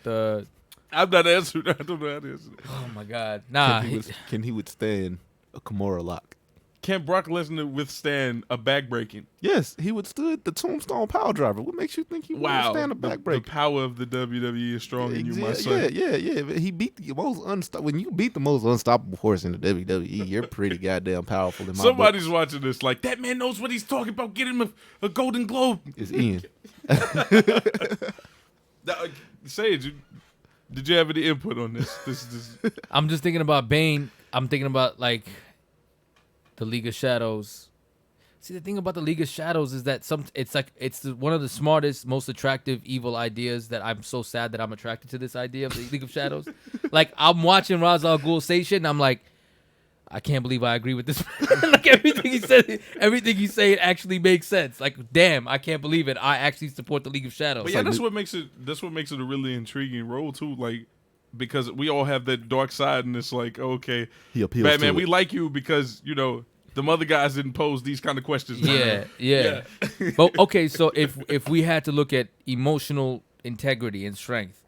D: I'm not answering. I don't know how to answer that.
C: Oh my god, nah.
B: Can he withstand a Kimura lock?
D: Can Brock Lesnar withstand a backbreaking?
B: Yes, he withstood the Tombstone Power Driver. What makes you think he would withstand a
D: The
B: backbreaker?
D: power of the WWE is strong in you, my son.
B: Yeah. But he beat the most when you beat the most unstoppable horse in the WWE, you're pretty goddamn powerful in my
D: Somebody's
B: book.
D: watching this like, that man knows what he's talking about. Get him a Golden Globe.
B: It's Ian.
D: Sage, did you have any input on this? This
C: I'm just thinking about Bane. I'm thinking about like the League of Shadows. See, the thing about the League of Shadows is that it's one of the smartest, most attractive evil ideas that I'm so sad that I'm attracted to this idea of the League of Shadows. Like, I'm watching Ra's al Ghul say shit, and I'm like, I can't believe I agree with this. Like, everything he said actually makes sense. Like, damn, I can't believe it. I actually support the League of Shadows.
D: But yeah, that's what makes it a really intriguing role too. Like, because we all have that dark side, and it's like, okay,
B: He appeals
D: Batman,
B: to
D: we
B: it.
D: like you because the other guys didn't pose these kind of questions.
C: Yeah. But okay, so if we had to look at emotional integrity and strength,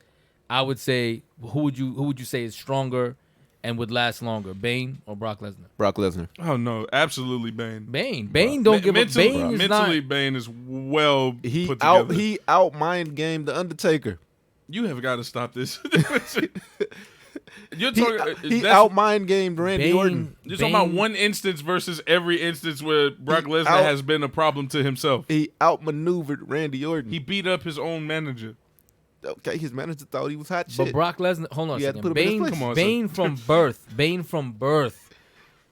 C: I would say who would you say is stronger and would last longer, Bane or Brock Lesnar?
B: Brock Lesnar.
D: Oh no, absolutely Bane.
C: Bane don't give up. Bane is
D: mentally,
C: not.
D: Bane is well
B: He
D: put together.
B: out mind gamed the Undertaker.
D: You have got to stop this. You're
B: He,
D: talking.
B: he out mind gamed Randy Orton.
D: You're talking about one instance versus every instance where Brock Lesnar has been a problem to himself.
B: He outmaneuvered Randy Orton.
D: He beat up his own manager.
B: Okay, his manager thought he was hot
C: But
B: shit.
C: Brock Lesnar, hold on a
B: You had to
C: second.
B: put him in his place.
D: Come on,
C: Bane from birth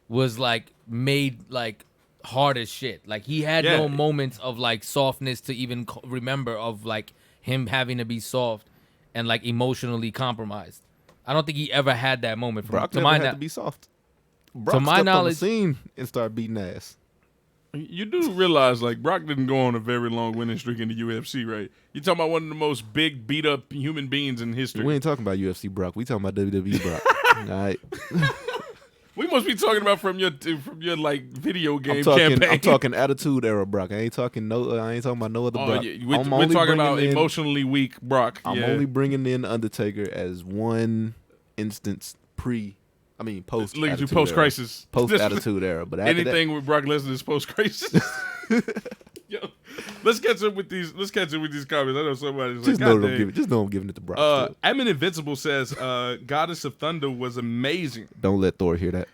C: was like made like hard as shit. Like, he had
D: Yeah.
C: no moments of like softness to even remember of like him having to be soft and like emotionally compromised. I don't think he ever had that moment.
B: Brock
C: To
B: never
C: my
B: had
C: kno-
B: to be soft. Brock
C: my
B: stepped on the
C: knowledge-
B: scene and started beating ass.
D: You do realize, like, Brock didn't go on a very long winning streak in the UFC, right? You're talking about one of the most big, beat-up human beings in history.
B: We ain't talking about UFC Brock. We talking about WWE Brock. All right.
D: We must be talking about from your like video game
B: I'm
D: campaign.
B: talking attitude era Brock. I ain't talking about no other
D: Oh,
B: Brock.
D: yeah. We're
B: I'm only
D: talking
B: bringing
D: about
B: in-
D: emotionally weak Brock.
B: I'm
D: yeah.
B: only bringing in Undertaker as one instance post.
D: Look at you,
B: Attitude
D: post-crisis.
B: era. Post attitude era. But after
D: Anything with Brock Lesnar is post-crisis. Yo, let's catch up with these comments. I know somebody's
B: that,
D: like,
B: just know I'm giving it to Brock. still.
D: Admin Invincible says, Goddess of Thunder was amazing.
B: Don't let Thor hear that.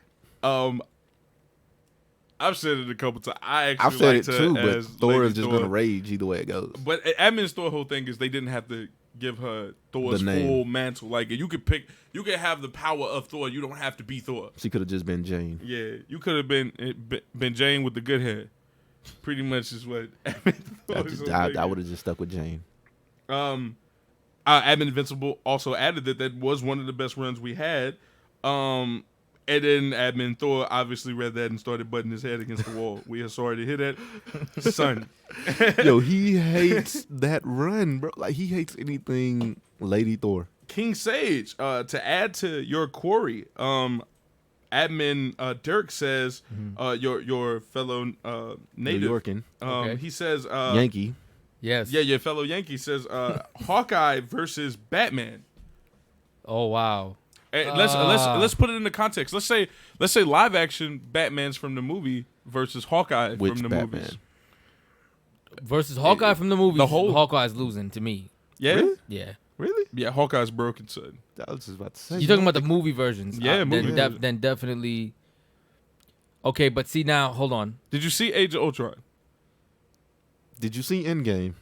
D: I've said it a couple times.
B: I've said it too, but
D: as
B: Thor
D: Lady
B: is just gonna rage either way it goes.
D: But Admin's Thor whole thing is they didn't have to give her Thor's
B: The name.
D: full mantle. Like, you could have the power of Thor. You don't have to be Thor.
B: She could have just been Jane.
D: Yeah, you could have been Jane with the good hair. Pretty much is what Admin Thor is.
B: I would have just stuck with Jane.
D: Admin Invincible also added that was one of the best runs we had. And then Admin Thor obviously read that and started butting his head against the wall. We are sorry to hear that, son.
B: Yo, he hates that run, bro. Like, he hates anything Lady Thor.
D: King Sage, to add to your query, Admin Dirk says, your fellow native,
B: New Yorkin.
C: Okay.
D: he says,
B: Yankee.
C: Yes.
D: yeah, your fellow Yankee says, Hawkeye versus Batman.
C: Oh wow.
D: Hey, let's put it into context. Let's say live action Batman's from the movie versus Hawkeye
B: Which
D: from the
B: Batman?
D: movies.
C: Versus Hawkeye from the movie.
D: The whole-
C: Hawkeye's losing to me.
D: Yeah,
B: Really?
C: Yeah.
B: Really?
D: yeah. Hawkeye's broken, son.
B: I was just about to say.
C: You're talking about the movie versions.
D: Yeah, movie versions.
C: Then definitely. Okay, but see now, hold on.
D: Did you see Age of Ultron?
B: Did you see Endgame?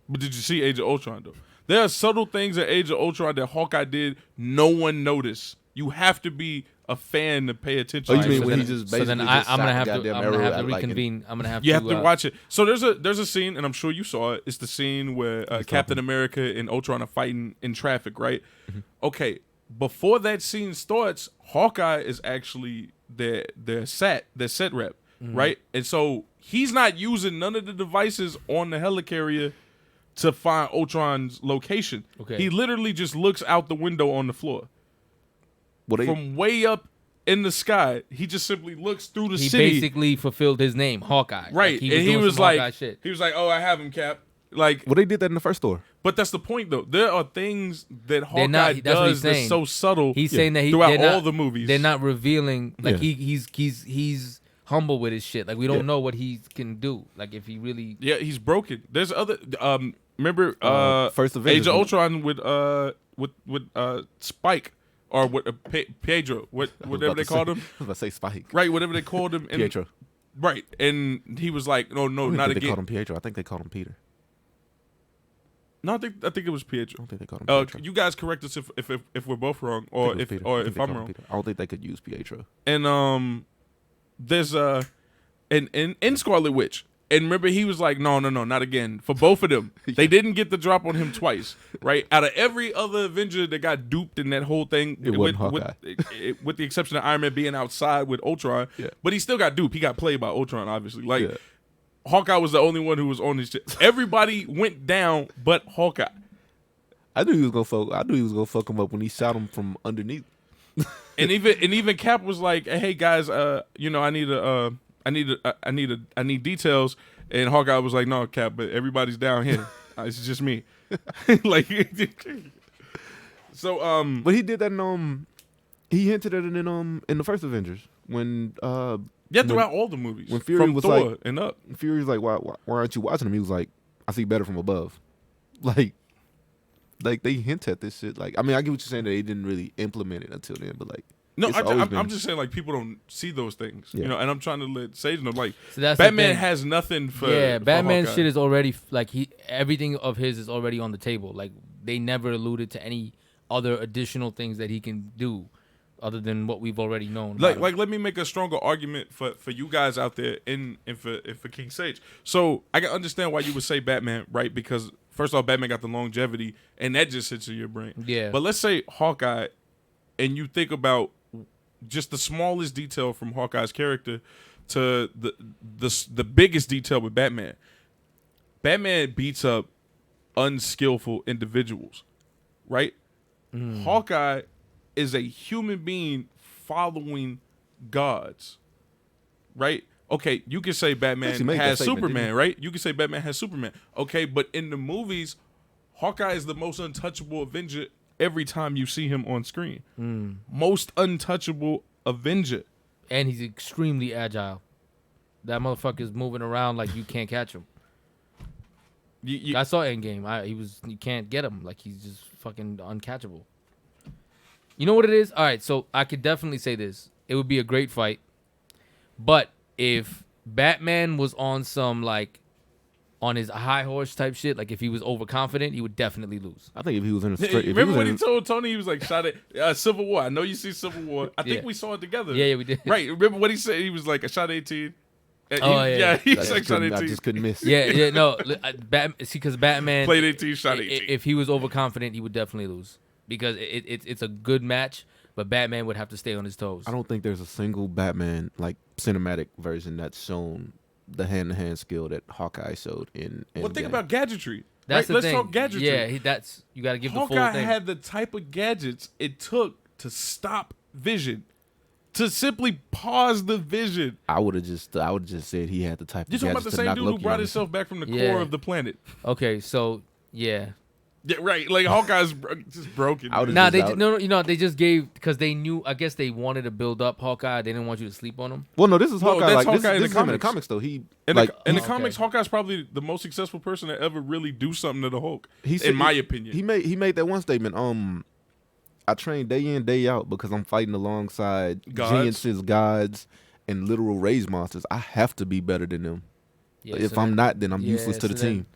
D: But did you see Age of Ultron though? There are subtle things in Age of Ultron that Hawkeye did no one noticed. You have to be a fan to pay attention.
B: Oh, you
D: to
B: mean
D: it.
B: when he just
C: So then
B: basically
C: I'm
B: just
C: gonna
B: shot
C: have to.
B: goddamn
C: I'm gonna
B: arrow
C: have to
B: out, like,
C: reconvene. I'm gonna have
D: You
C: to.
D: have to watch it. So there's a scene, and I'm sure you saw it. It's the scene where Captain America and Ultron are fighting in traffic, right?
B: Mm-hmm.
D: Okay, before that scene starts, Hawkeye is actually their set rep,
B: Mm-hmm.
D: right? And so he's not using none of the devices on the helicarrier to find Ultron's location.
C: Okay.
D: He literally just looks out the window on the floor. from way up in the sky. He just simply looks through the
C: He
D: city.
C: basically fulfilled his name, Hawkeye.
D: Right.
C: Like,
D: And he
C: doing
D: was
C: some Hawkeye
D: like,
C: shit.
D: oh, I have him, Cap. Like,
B: Well, they did that in the first store.
D: but that's the point, though. There are things that Hawkeye
C: That's what
D: does
C: he's
D: that's
C: saying.
D: so subtle.
C: He's saying that
D: throughout
C: they're not,
D: all the movies.
C: They're not revealing. Like
B: Yeah.
C: he's humble with his shit. Like we don't
B: Yeah.
C: know what he can do. Like if he really.
D: Yeah, he's broken. There's other. Remember,
B: First Avengers
D: Age of
B: movie.
D: Ultron with Spike or with Pedro, whatever they called him.
B: I was about to say Spike.
D: Right, whatever they called him. And,
B: Pietro.
D: Right, and he was like, no,
B: I don't
D: not
B: think they
D: again.
B: called him Pietro. I think they called him Peter.
D: No, I think it was
B: I
D: Pietro.
B: don't think they called him Pietro.
D: You guys correct us if we're both wrong,
B: I
D: or
B: think
D: if
B: it was Peter. I think
D: if
B: they
D: I'm
B: called him
D: wrong.
B: Peter. I don't think they could use Pietro.
D: And there's in Scarlet Witch. And remember, he was like, no, not again. For both of them, they didn't get the drop on him twice, right? Out of every other Avenger that got duped in that whole thing,
B: It wasn't Hawkeye.
D: with the exception of Iron Man being outside with Ultron,
B: Yeah.
D: but he still got duped. He got played by Ultron, obviously. Like,
B: Yeah.
D: Hawkeye was the only one who was on his shit. Everybody went down but Hawkeye.
B: I knew he was gonna fuck him up when he shot him from underneath.
D: And even Cap was like, "Hey guys, I need details." And Hawkeye was like, "No, Cap, but everybody's down here. It's just me." Like, so
B: But he did that in he hinted at it in the first Avengers when
D: yeah, throughout all the movies,
B: when Fury
D: from
B: was
D: Thor
B: like-
D: and up.
B: Fury's like, why aren't you watching him? He was like, I see better from above. Like they hint at this shit. Like, I mean, I get what you're saying that they didn't really implement it until then, but like,
D: No,
B: it's always
D: I'm
B: been-
D: just saying, like, people don't see those things,
B: Yeah.
D: you know. And I'm trying to let Sage know, like,
C: So that's the
D: Batman
C: thing.
D: has nothing for
C: Yeah,
D: for
C: Batman
D: Hawkeye.
C: shit is already like everything of his is already on the table. Like they never alluded to any other additional things that he can do other than what we've already known. about him.
D: Like let me make a stronger argument for you guys out there and for King Sage. So I can understand why you would say Batman, right? Because first off, Batman got the longevity, and that just hits in your brain.
C: Yeah.
D: But let's say Hawkeye, and you think about just the smallest detail from Hawkeye's character to the biggest detail with Batman. Batman beats up unskillful individuals, right? Hawkeye is a human being following gods, right? Okay, you can say Batman
B: Actually made that
D: has
B: statement,
D: Superman,
B: didn't
D: right? You can say Batman has Superman. Okay, but in the movies, Hawkeye is the most untouchable Avenger every time you see him on screen. Most untouchable Avenger.
C: and he's extremely agile. That motherfucker's moving around like you can't catch him. I saw Endgame. You can't get him. Like he's just fucking uncatchable. You know what it is? All right, so I could definitely say this. It would be a great fight. But if Batman was on some like on his high horse type shit, like if he was overconfident, he would definitely lose.
B: I think if he was in a straight,
D: Remember when he told Tony, he was like, shot at Civil War. I know you see Civil War. I think
C: Yeah.
D: we saw it together.
C: Yeah, we did.
D: Right. Remember what he said? He was like, I shot 18. And
C: Oh, yeah.
D: he's like, shot
B: I
D: 18.
B: just couldn't miss.
C: Yeah, no. Because Batman
D: Played 18, shot 18.
C: If he was overconfident, he would definitely lose because it's a good match, but Batman would have to stay on his toes.
B: I don't think there's a single Batman like cinematic version that's shown the hand-to-hand skill that Hawkeye showed in.
D: Well, think
B: Endgame.
D: about gadgetry.
C: That's
D: right?
C: the
D: Let's
C: thing.
D: talk gadgetry.
C: Yeah, you got to give the full
D: Hawkeye
C: thing.
D: had the type of gadgets it took to stop Vision, to simply pause the Vision.
B: I would have just said he had the type.
D: You're
B: of
D: talking about
B: gadgets
D: the
B: to
D: same
B: knock
D: dude who
B: Loki
D: brought
B: on.
D: himself back from the
C: Yeah.
D: core of the planet.
C: Okay, so yeah.
D: Yeah, right. Like Hawkeye's just broken.
B: I would've
C: Nah,
B: just-
C: they just gave because they knew. I guess they wanted to build up Hawkeye. They didn't want you to sleep on him.
B: Well, no, this is
D: No,
B: Hawkeye.
D: that's
B: Like this,
D: Hawkeye in
B: this
D: the
B: is him in the
D: comics.
B: comics though. He
D: In
B: like
D: the
C: Okay.
D: comics, Hawkeye's probably the most successful person to ever really do something to the Hulk.
B: he said,
D: in my opinion.
B: he made that one statement. I train day in day out because I'm fighting alongside
D: Gods.
B: giants, gods, and literal rage monsters. I have to be better than them.
C: Yeah,
B: If
C: so
B: I'm
C: then-
B: not, then I'm
C: yeah,
B: useless to the
C: so then-
B: team.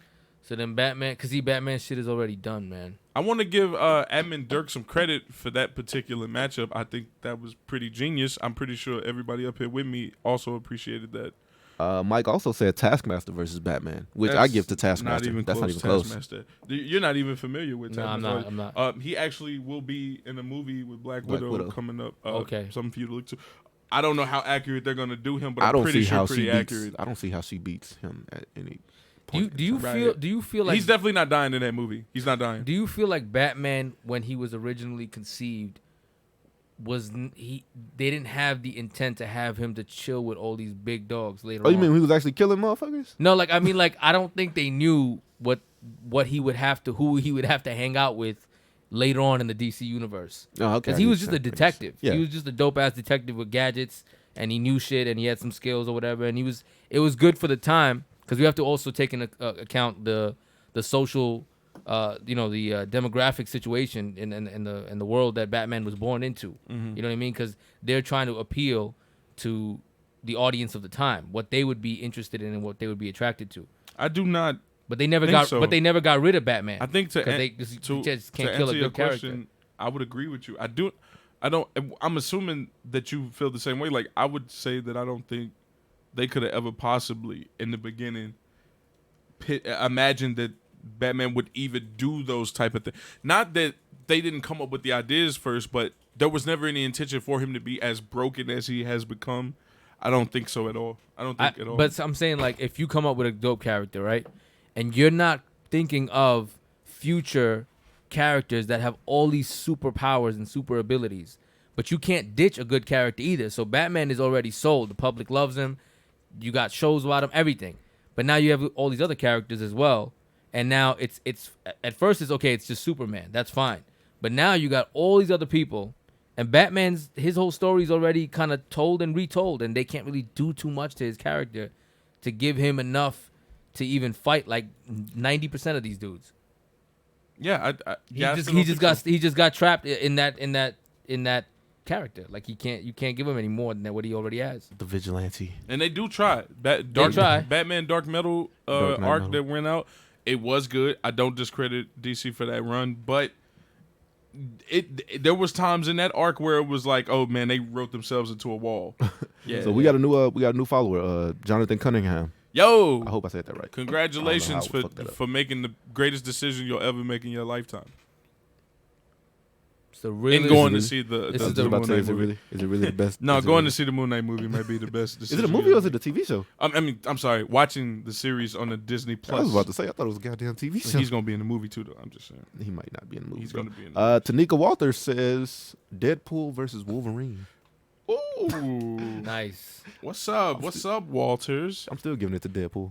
C: So then Batman, because Batman shit is already done, man.
D: I want to give Admin Dirk some credit for that particular matchup. I think that was pretty genius. I'm pretty sure everybody up here with me also appreciated that.
B: Mike also said Taskmaster versus Batman, which I
D: That's
B: give to Taskmaster. That's not even close.
D: Taskmaster. You're not even familiar with
C: No,
D: Taskmaster.
C: I'm not.
D: He actually will be in a movie with Black
B: Black
D: Widow
B: Widow.
D: coming up.
C: Okay.
D: Something for you to look to. I don't know how accurate they're gonna do him, but
B: I
D: I'm
B: don't
D: pretty
B: see
D: sure
B: how
D: pretty
B: she beats.
D: accurate.
B: I don't see how she beats him at any
C: Do you
B: point.
C: do you
D: Right.
C: feel do you feel like
D: He's definitely not dying in that movie. He's not dying.
C: do you feel like Batman when he was originally conceived they didn't have the intent to have him to chill with all these big dogs later
B: Oh,
C: on.
B: you mean he was actually killing motherfuckers?
C: No, like I mean, like I don't think they knew what he would have to who he would have to hang out with later on in the DC universe.
B: Oh, okay.
C: Because he was just a detective.
B: Yeah.
C: He was just a dope ass detective with gadgets, and he knew shit, and he had some skills or whatever. And it was good for the time because we have to also take into account the social, the demographic situation in the world that Batman was born into.
D: Mm-hmm.
C: You know what I mean? Because they're trying to appeal to the audience of the time, what they would be interested in and what they would be attracted to.
D: I do not.
C: But they never
D: think
C: got.
D: so.
C: But they never got rid of Batman.
D: I think
C: you just can't
D: to
C: kill a
D: answer your
C: good character.
D: question, I would agree with you. I don't. I'm assuming that you feel the same way. Like I would say that I don't think they could have ever possibly in the beginning imagined that Batman would even do those type of things. Not that they didn't come up with the ideas first, but there was never any intention for him to be as broken as he has become. I don't think so at all. I don't think at all.
C: But I'm saying, like, if you come up with a dope character, right, and you're not thinking of future characters that have all these superpowers and super abilities, but you can't ditch a good character either. So Batman is already sold. The public loves him. You got shows about him, everything. But now you have all these other characters as well. And now it's at first it's okay, it's just Superman. That's fine. But now you got all these other people, and his whole story is already kind of told and retold, and they can't really do too much to his character to give him enough to even fight like 90% of these dudes.
D: Yeah,
C: He just got trapped in that character. Like you can't give him any more than what he already has.
B: The vigilante.
D: And they do try.
C: try.
D: Batman Dark Metal
B: Dark Knight
D: arc
B: Metal.
D: that went out. It was good. I don't discredit DC for that run, but there was times in that arc where it was like, oh man, they wrote themselves into a wall. Yeah.
B: So we got a new follower, Jonathan Cunningham.
D: Yo,
B: I hope I said that right.
D: congratulations
B: I don't know how I fucked that up.
D: for making the greatest decision you'll ever make in your lifetime.
C: It's the realest.
D: And going to see the
C: This
B: I
C: is
B: was
C: the
B: just about
D: Moon
B: to say,
D: Knight
B: is it
D: movie.
B: really the best?
D: No,
B: is it
D: going
B: really-
D: to see the Moon Knight movie might be the best
B: Is
D: decision.
B: it a movie or is it a TV show?
D: I'm sorry. Watching the series on the Disney Plus.
B: I was about to say, I thought it was a goddamn TV show.
D: He's gonna be in the movie too, though. I'm just saying.
B: He might not be in the movie.
D: He's
B: bro.
D: gonna be in the
B: Tanika Walters says Deadpool versus Wolverine.
D: Ooh,
C: Nice.
D: what's up? What's up, Walters?
B: I'm still giving it to Deadpool.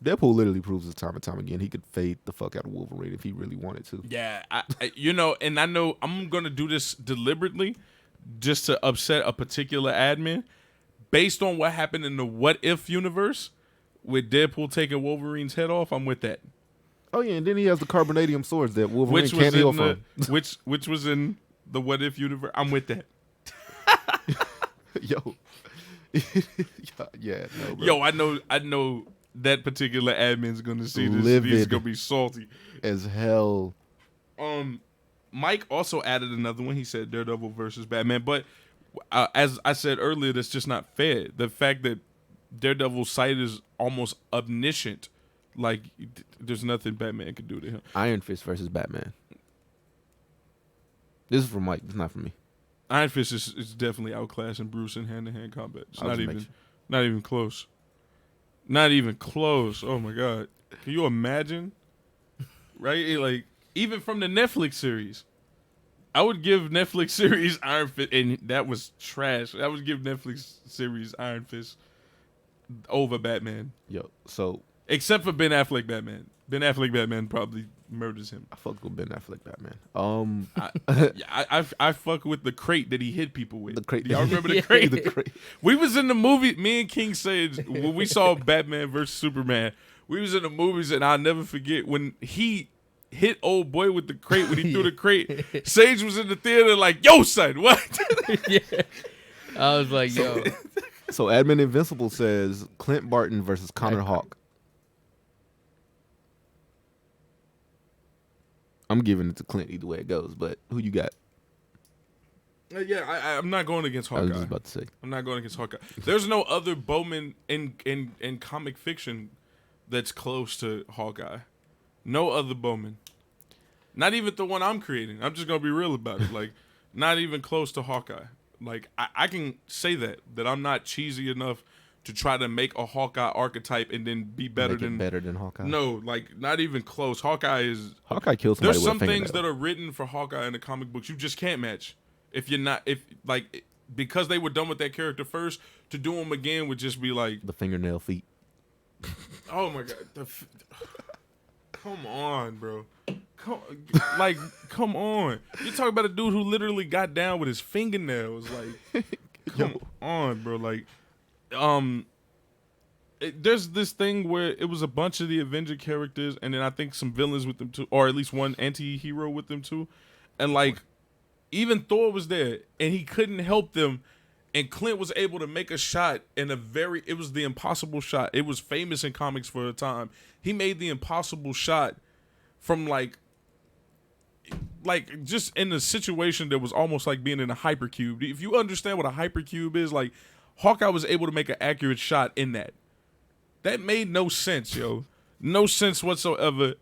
B: Deadpool literally proves it time and time again. He could fade the fuck out of Wolverine if he really wanted to.
D: Yeah, and I know I'm gonna do this deliberately, just to upset a particular admin, based on what happened in the What If universe, with Deadpool taking Wolverine's head off. I'm with that.
B: Oh yeah, and then he has the carbonadium swords that Wolverine
D: Which was
B: can't heal
D: in
B: from.
D: which was in the What If universe. I'm with that.
B: Yo. Yeah, no, bro.
D: Yo, I know that particular admin's gonna see this. He's
B: Livid.
D: gonna be salty.
B: As hell.
D: Mike also added another one. He said Daredevil versus Batman, but as I said earlier, that's just not fair. The fact that Daredevil's sight is almost omniscient, like there's nothing Batman can do to him.
B: Iron Fist versus Batman. This is for Mike. It's not for me.
D: Iron Fist is definitely outclassing Bruce in hand-to-hand combat. It's
B: I'll
D: not
B: just
D: even
B: make
D: not even close. Not even close. Oh my god. Can you imagine? Right? Like even from the Netflix series. I would give Netflix series Iron Fist, and that was trash. I would give Netflix series Iron Fist over Batman.
B: Yo, so
D: Except for Ben Affleck Batman. Ben Affleck Batman probably murders him.
B: I fucked with Ben Affleck Batman.
D: I fuck with the crate that he hit people with.
B: The crate.
D: Y'all remember the crate?
B: The crate.
D: We was in the movie, me and King Sage, when we saw Batman versus Superman, we was in the movies, and I'll never forget when he hit old boy with the crate, when he threw the crate. Sage was in the theater like, yo, son, what?
C: Yeah. I was like, yo.
B: So Admin Invincible says Clint Barton versus Connor Hawk. I'm giving it to Clint either way it goes, but who you got?
D: Yeah, I'm not going against
B: I was
D: Hawkeye.
B: just about to say.
D: I'm not going against Hawkeye. There's no other Bowman in comic fiction that's close to Hawkeye. No other Bowman. Not even the one I'm creating. I'm just gonna be real about it. Like, not even close to Hawkeye. Like, I can say that I'm not cheesy enough to try to make a Hawkeye archetype and then be better
B: Make it
D: than
B: better than Hawkeye.
D: No, like not even close. Hawkeye is.
B: Hawkeye kills somebody
D: There's
B: with
D: some
B: a
D: things
B: fingernail.
D: that are written for Hawkeye in the comic books you just can't match. If you're not, if like because they were done with that character first, to do him again would just be like
B: The fingernail feet.
D: oh my god, come on, bro. Come on. You're talking about a dude who literally got down with his fingernails. Like, come on, bro. Like, there's this thing where it was a bunch of the Avenger characters, and then I think some villains with them too, or at least one anti-hero with them too. And like, even Thor was there, and he couldn't help them. And Clint was able to make a shot in it was the impossible shot. It was famous in comics for a time. He made the impossible shot from like just in a situation that was almost like being in a hypercube. If you understand what a hypercube is, like Hawkeye was able to make an accurate shot in that. That made no sense, yo. No sense whatsoever.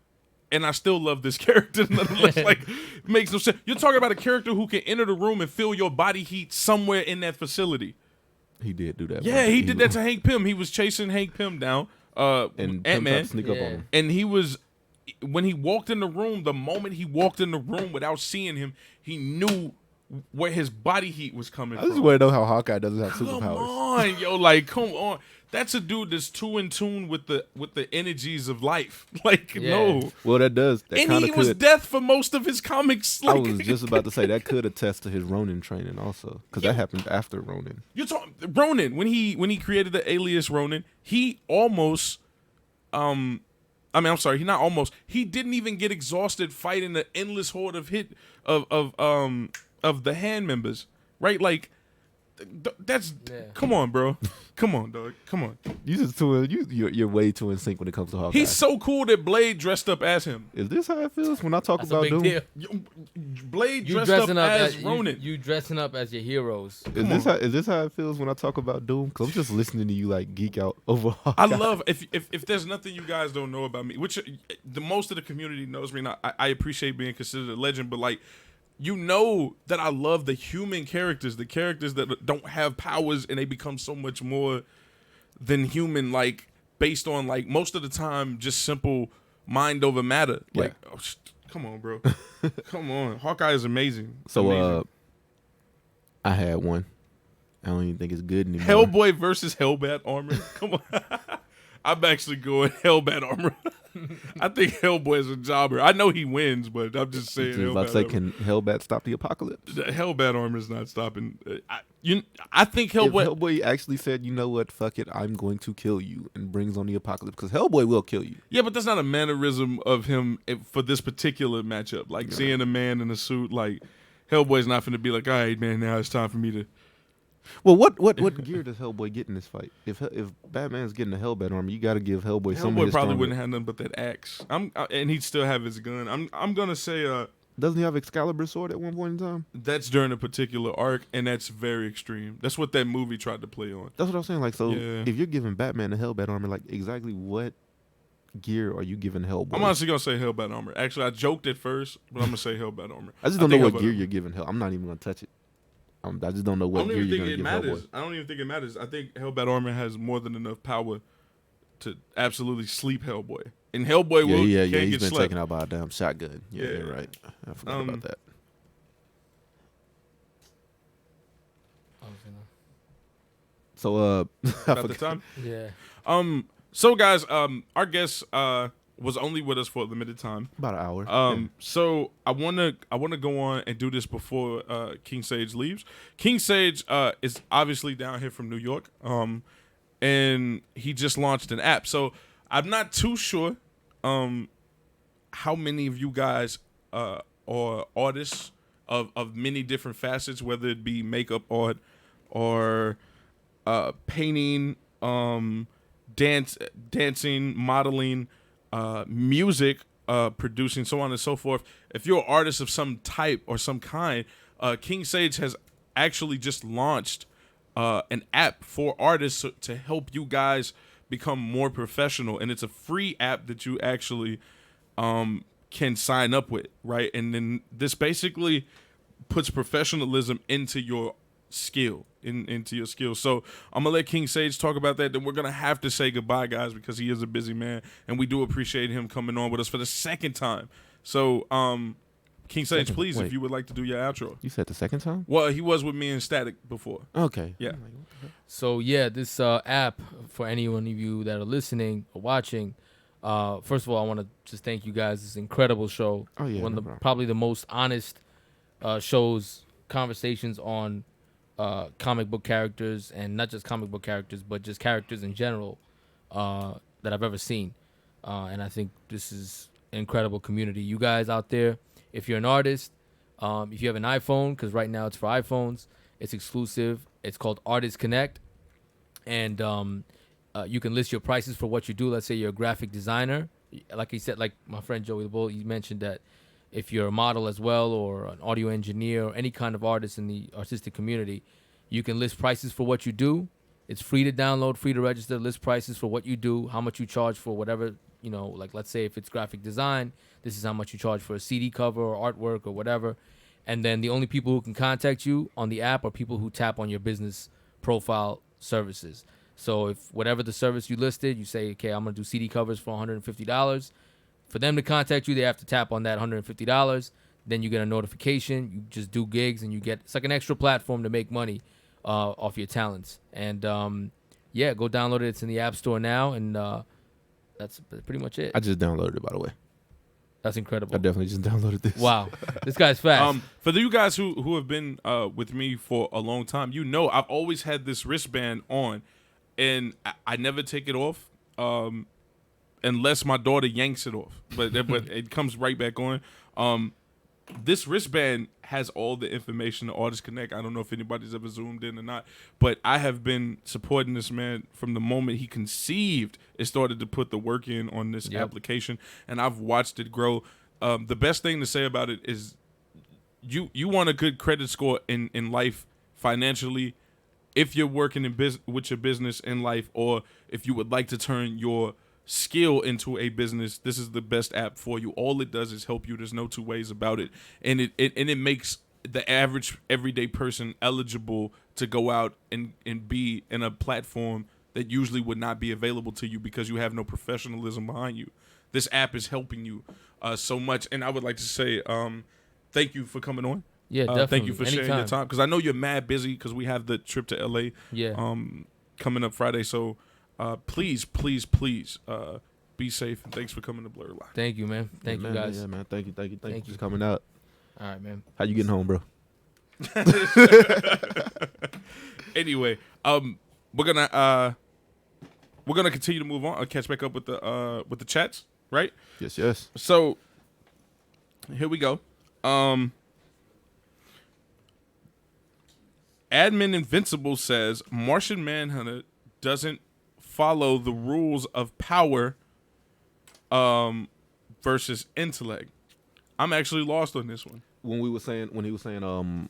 D: And I still love this character nonetheless. Like, it makes no sense. You're talking about a character who can enter the room and feel your body heat somewhere in that facility.
B: He did do that.
D: Yeah, he did that to Hank Pym. He was chasing Hank Pym down.
B: And
D: Ant-Man.
B: sneak up on him.
D: And he was, when he walked in the room, the moment he walked in the room without seeing him, he knew where his body heat was coming
B: I
D: from.
B: just want to know how Hawkeye doesn't have superpowers.
D: Come on, yo, like, come on. That's a dude that's too in tune with the energies of life. Like, no.
B: Well, that does. That
D: And
B: kind
D: he
B: of
D: was
B: could.
D: death for most of his comics.
B: I
D: Like,
B: was just about to say that could attest to his Ronin training also, because that happened after Ronin.
D: you're talking Ronin when he created the alias Ronin. He almost, I'm sorry, he didn't even get exhausted fighting the endless horde of the hand members, right? Like, that's come on, bro. Come on, dog. Come on.
B: You're way too in sync when it comes to Hawkeye.
D: He's so cool that Blade dressed up as him.
B: Is this how it feels when I talk
C: That's a
B: about
C: big
B: Doom?
C: deal.
D: Blade
C: You
D: dressed up
C: dressing up
D: as
C: as
D: Ronin.
C: you dressing up as your heroes.
B: Is this how it feels when I talk about Doom? Because I'm just listening to you like geek out over Hawkeye.
D: I love if there's nothing you guys don't know about me, which the most of the community knows me. And I appreciate being considered a legend, but like, you know that I love the human characters, the characters that don't have powers and they become so much more than human, like based on like most of the time just simple mind over matter.
B: Yeah.
D: Like, come on, bro, come on. Hawkeye is amazing.
B: So
D: Amazing.
B: I had one. I don't even think it's good anymore.
D: Hellboy versus Hellbat armor. Come on. I'm actually going Hellbat armor. I think Hellboy is a jobber. I know he wins, but I'm just saying.
B: I was about to say, can Hellbat stop the apocalypse?
D: The Hellbat armor is not stopping. I think
B: If
D: Hellboy.
B: Hellboy actually said, you know what, fuck it, I'm going to kill you, and brings on the apocalypse, because Hellboy will kill you.
D: Yeah, but that's not a mannerism of him for this particular matchup. Like seeing a man in a suit, like Hellboy's not going to be like, all right, man, now it's time for me to.
B: Well, what gear does Hellboy get in this fight? If Batman's getting a Hellbat armor, you got to give Hellboy some of
D: Hellboy
B: his
D: probably
B: stronger-
D: wouldn't have nothing but that axe. And he'd still have his gun. I'm gonna say
B: Doesn't he have Excalibur's sword at one point in time?
D: that's during a particular arc, and that's very extreme. That's what that movie tried to play on.
B: That's what I'm saying. Like, so
D: Yeah.
B: if you're giving Batman a Hellbat armor, like exactly what gear are you giving Hellboy?
D: I'm honestly gonna say Hellbat armor. Actually, I joked at first, but I'm gonna say Hellbat armor.
B: I just don't know
D: think
B: what
D: Hellbat
B: gear
D: armor.
B: you're giving Hell. I'm not even gonna touch it. I just don't know what
D: I don't
B: gear
D: even
B: you're
D: think
B: gonna
D: it
B: give
D: matters.
B: Hellboy.
D: I don't even think it matters. I think Hellbat armor has more than enough power to absolutely sleep Hellboy. And Hellboy
B: Yeah,
D: will
B: he's
D: can't get
B: been
D: slept.
B: taken out by a damn shotgun. Yeah,
D: Yeah.
B: you're right. I forgot about that. So I
D: About the
B: forgot.
D: time.
C: Yeah.
D: So guys, our guest was only with us for a limited time.
B: About an hour.
D: So I wanna go on and do this before King Sage leaves. King Sage is obviously down here from New York. And he just launched an app. So I'm not too sure how many of you guys are artists of many different facets, whether it be makeup art or painting, dancing, modeling, music, producing, so on and so forth. If you're an artist of some type or some kind, King Sage has actually just launched an app for artists to help you guys become more professional, and it's a free app that you actually can sign up with, right? And then this basically puts professionalism into your skill, into your skills. So I'm gonna let King Sage talk about that. Then we're gonna have to say goodbye, guys, because he is a busy man, and we do appreciate him coming on with us for the second time. So King Sage,
B: Second-
D: please, if
B: wait.
D: you would like to do your outro.
B: You said the second time?
D: Well, he was with me and Static before.
B: Okay.
D: Yeah.
B: I'm like, what the heck?
C: So yeah, this app, for any one of you that are listening or watching, first of all, I want to just thank you guys. This incredible show.
B: Oh, yeah,
C: One
B: no
C: of the,
B: problem.
C: probably the most honest shows, conversations on comic book characters, and not just comic book characters, but just characters in general that I've ever seen. And I think this is an incredible community. You guys out there, if you're an artist, if you have an iPhone, because right now it's for iPhones, it's exclusive. It's called Artist Connect. And you can list your prices for what you do. Let's say you're a graphic designer. Like he said, like my friend Joey the Bull, he mentioned that if you're a model as well, or an audio engineer, or any kind of artist in the artistic community, you can list prices for what you do. It's free to download, free to register, list prices for what you do, how much you charge for whatever, like let's say if it's graphic design, this is how much you charge for a CD cover or artwork or whatever. And then the only people who can contact you on the app are people who tap on your business profile services. So if whatever the service you listed, you say, okay, I'm going to do CD covers for $150. For them to contact you, they have to tap on that $150. Then you get a notification. You just do gigs, and it's like an extra platform to make money off your talents. And yeah, go download it. It's in the App Store now, and that's pretty much it.
B: I just downloaded it, by the way.
C: That's incredible.
B: I definitely just downloaded this.
C: Wow, this guy's fast.
D: For you guys who have been with me for a long time, I've always had this wristband on, and I never take it off unless my daughter yanks it off. But it comes right back on. This wristband has all the information to Artist Connect. I don't know if anybody's ever zoomed in or not, but I have been supporting this man from the moment he conceived and started to put the work in on this application, and I've watched it grow. The best thing to say about it is you want a good credit score in life financially if you're working with your business in life, or if you would like to turn your skill into a business. This is the best app for you. All it does is help you. There's no two ways about it, and it makes the average everyday person eligible to go out and be in a platform that usually would not be available to you because you have no professionalism behind you. This app is helping you so much, and I would like to say thank you for coming on.
C: Yeah, definitely.
D: Thank you for sharing your
C: Anytime.
D: time, because I know you're mad busy because we have the trip to LA coming up Friday. So please be safe, and thanks for coming to Blerd Lines.
C: Thank you, man. Thank you,
B: man,
C: guys.
B: Yeah, man. Thank you
C: Thank
B: for
C: you.
B: just coming out.
C: All right, man.
B: How you getting home, bro?
D: Anyway, we're gonna continue to move on. I'll catch back up with the chats, right?
B: Yes.
D: So here we go. Admin Invincible says Martian Manhunter doesn't follow the rules of power versus intellect. I'm actually lost on this one.
B: When he was saying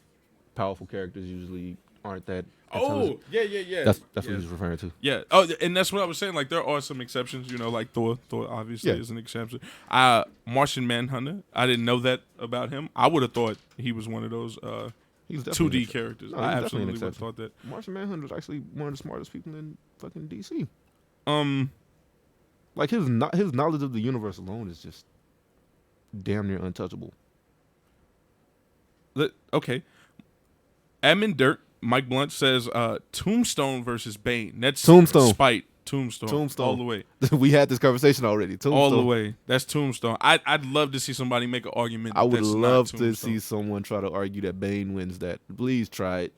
B: powerful characters usually aren't that
D: Oh,
B: intelligent.
D: yeah.
B: That's what he was referring to.
D: Yeah. Oh, and that's what I was saying. Like, there are some exceptions, like Thor. Thor obviously is an exception. Martian Manhunter, I didn't know that about him. I would have thought he was one of those
B: He's definitely
D: 2D characters.
B: No,
D: I
B: he's
D: absolutely
B: definitely
D: would have thought that.
B: Martian Manhunter is actually one of the smartest people in fucking DC. Like his knowledge of the universe alone is just damn near untouchable.
D: Okay. Admin Dirt, Mike Blunt says Tombstone versus Bane. That's
B: Tombstone.
D: Spite. Tombstone. All the way.
B: We had this conversation already. Tombstone.
D: All the way. That's Tombstone. I'd love to see somebody make an argument.
B: I would
D: that's not
B: love to
D: Tombstone.
B: see someone try to argue that Bane wins that. Please try it.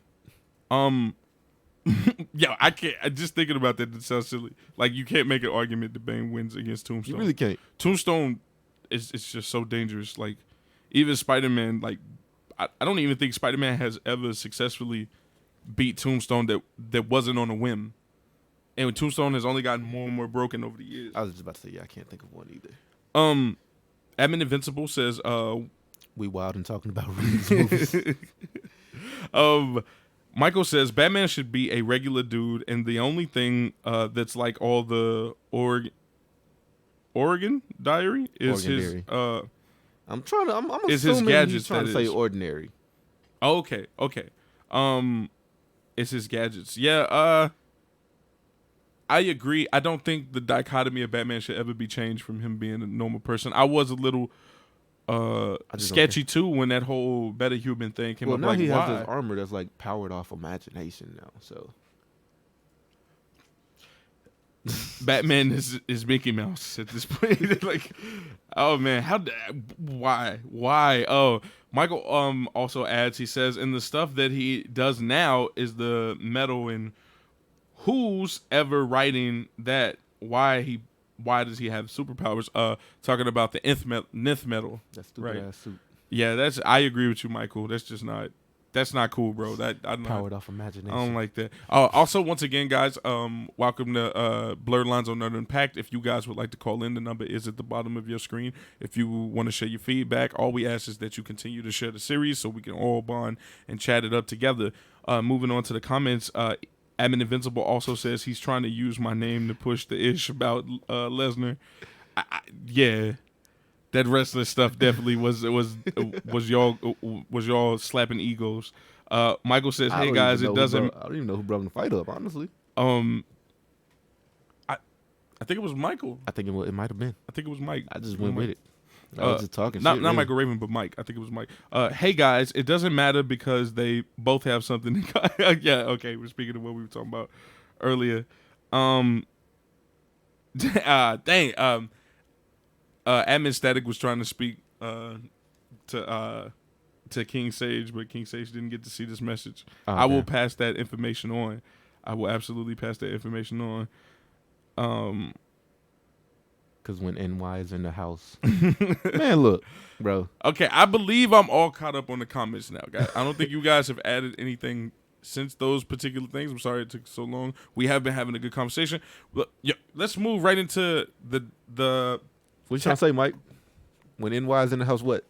D: Yeah, I can't. I just thinking about that. It sounds silly. Like, you can't make an argument that Bane wins against Tombstone.
B: You really can't.
D: Tombstone is just so dangerous. Like, even Spider-Man, like, I don't even think Spider-Man has ever successfully beat Tombstone that wasn't on a whim. And Tombstone has only gotten more and more broken over the years.
B: I was just about to say, yeah, I can't think of one either.
D: Admin Invincible says,
B: We wild and talking about these movies.
D: Michael says Batman should be a regular dude, and the only thing that's like all the Oregon Diary is
B: Oregon
D: his.
B: I'm
D: Is his
B: assuming
D: gadgets,
B: he's trying
D: that
B: to say
D: is.
B: ordinary.
D: Okay. It's his gadgets. Yeah. I agree. I don't think the dichotomy of Batman should ever be changed from him being a normal person. I was a little
B: just
D: sketchy too when that whole better human thing came
B: Well,
D: up.
B: now
D: Like,
B: he
D: why?
B: has this armor that's like powered off imagination now. So
D: Batman is Mickey Mouse at this point. Like, oh man, why? Oh, Michael also adds, he says, and the stuff that he does now is the metal, and who's ever writing that? Why does he have superpowers? Talking about the nth metal.
B: that stupid
D: Right.
B: ass suit
D: Yeah, I agree with you, Michael. That's not cool, bro. I'm not,
B: powered off imagination.
D: I don't like that. Also, once again, guys, welcome to Blerd Lines on Nerd Unpacked. If you guys would like to call in, the number is at the bottom of your screen. If you want to share your feedback, all we ask is that you continue to share the series so we can all bond and chat it up together. Moving on to the comments, Admin Invincible also says he's trying to use my name to push the ish about Lesnar. Yeah. That wrestling stuff definitely was y'all slapping egos. Michael says, "Hey guys, it doesn't."
B: I don't even know who brought the fight up. Honestly,
D: I think it was Michael.
B: I think it might have been.
D: I think it was Mike.
B: I just went with it. I was just talking.
D: Not
B: shit, really.
D: Michael Raven, but Mike. I think it was Mike. Hey guys, it doesn't matter because they both have something. In yeah, okay. We're speaking of what we were talking about earlier. Dang. Admin Static was trying to speak to King Sage, but King Sage didn't get to see this message.
B: Oh,
D: I will
B: damn.
D: pass that information on. I will absolutely pass that information on.
B: Because when NY is in the house, man, look, bro.
D: Okay, I believe I'm all caught up on the comments now, guys. I don't think you guys have added anything since those particular things. I'm sorry it took so long. We have been having a good conversation. But yeah, let's move right into the.
B: What you trying to say, Mike? When NY is in the house, what?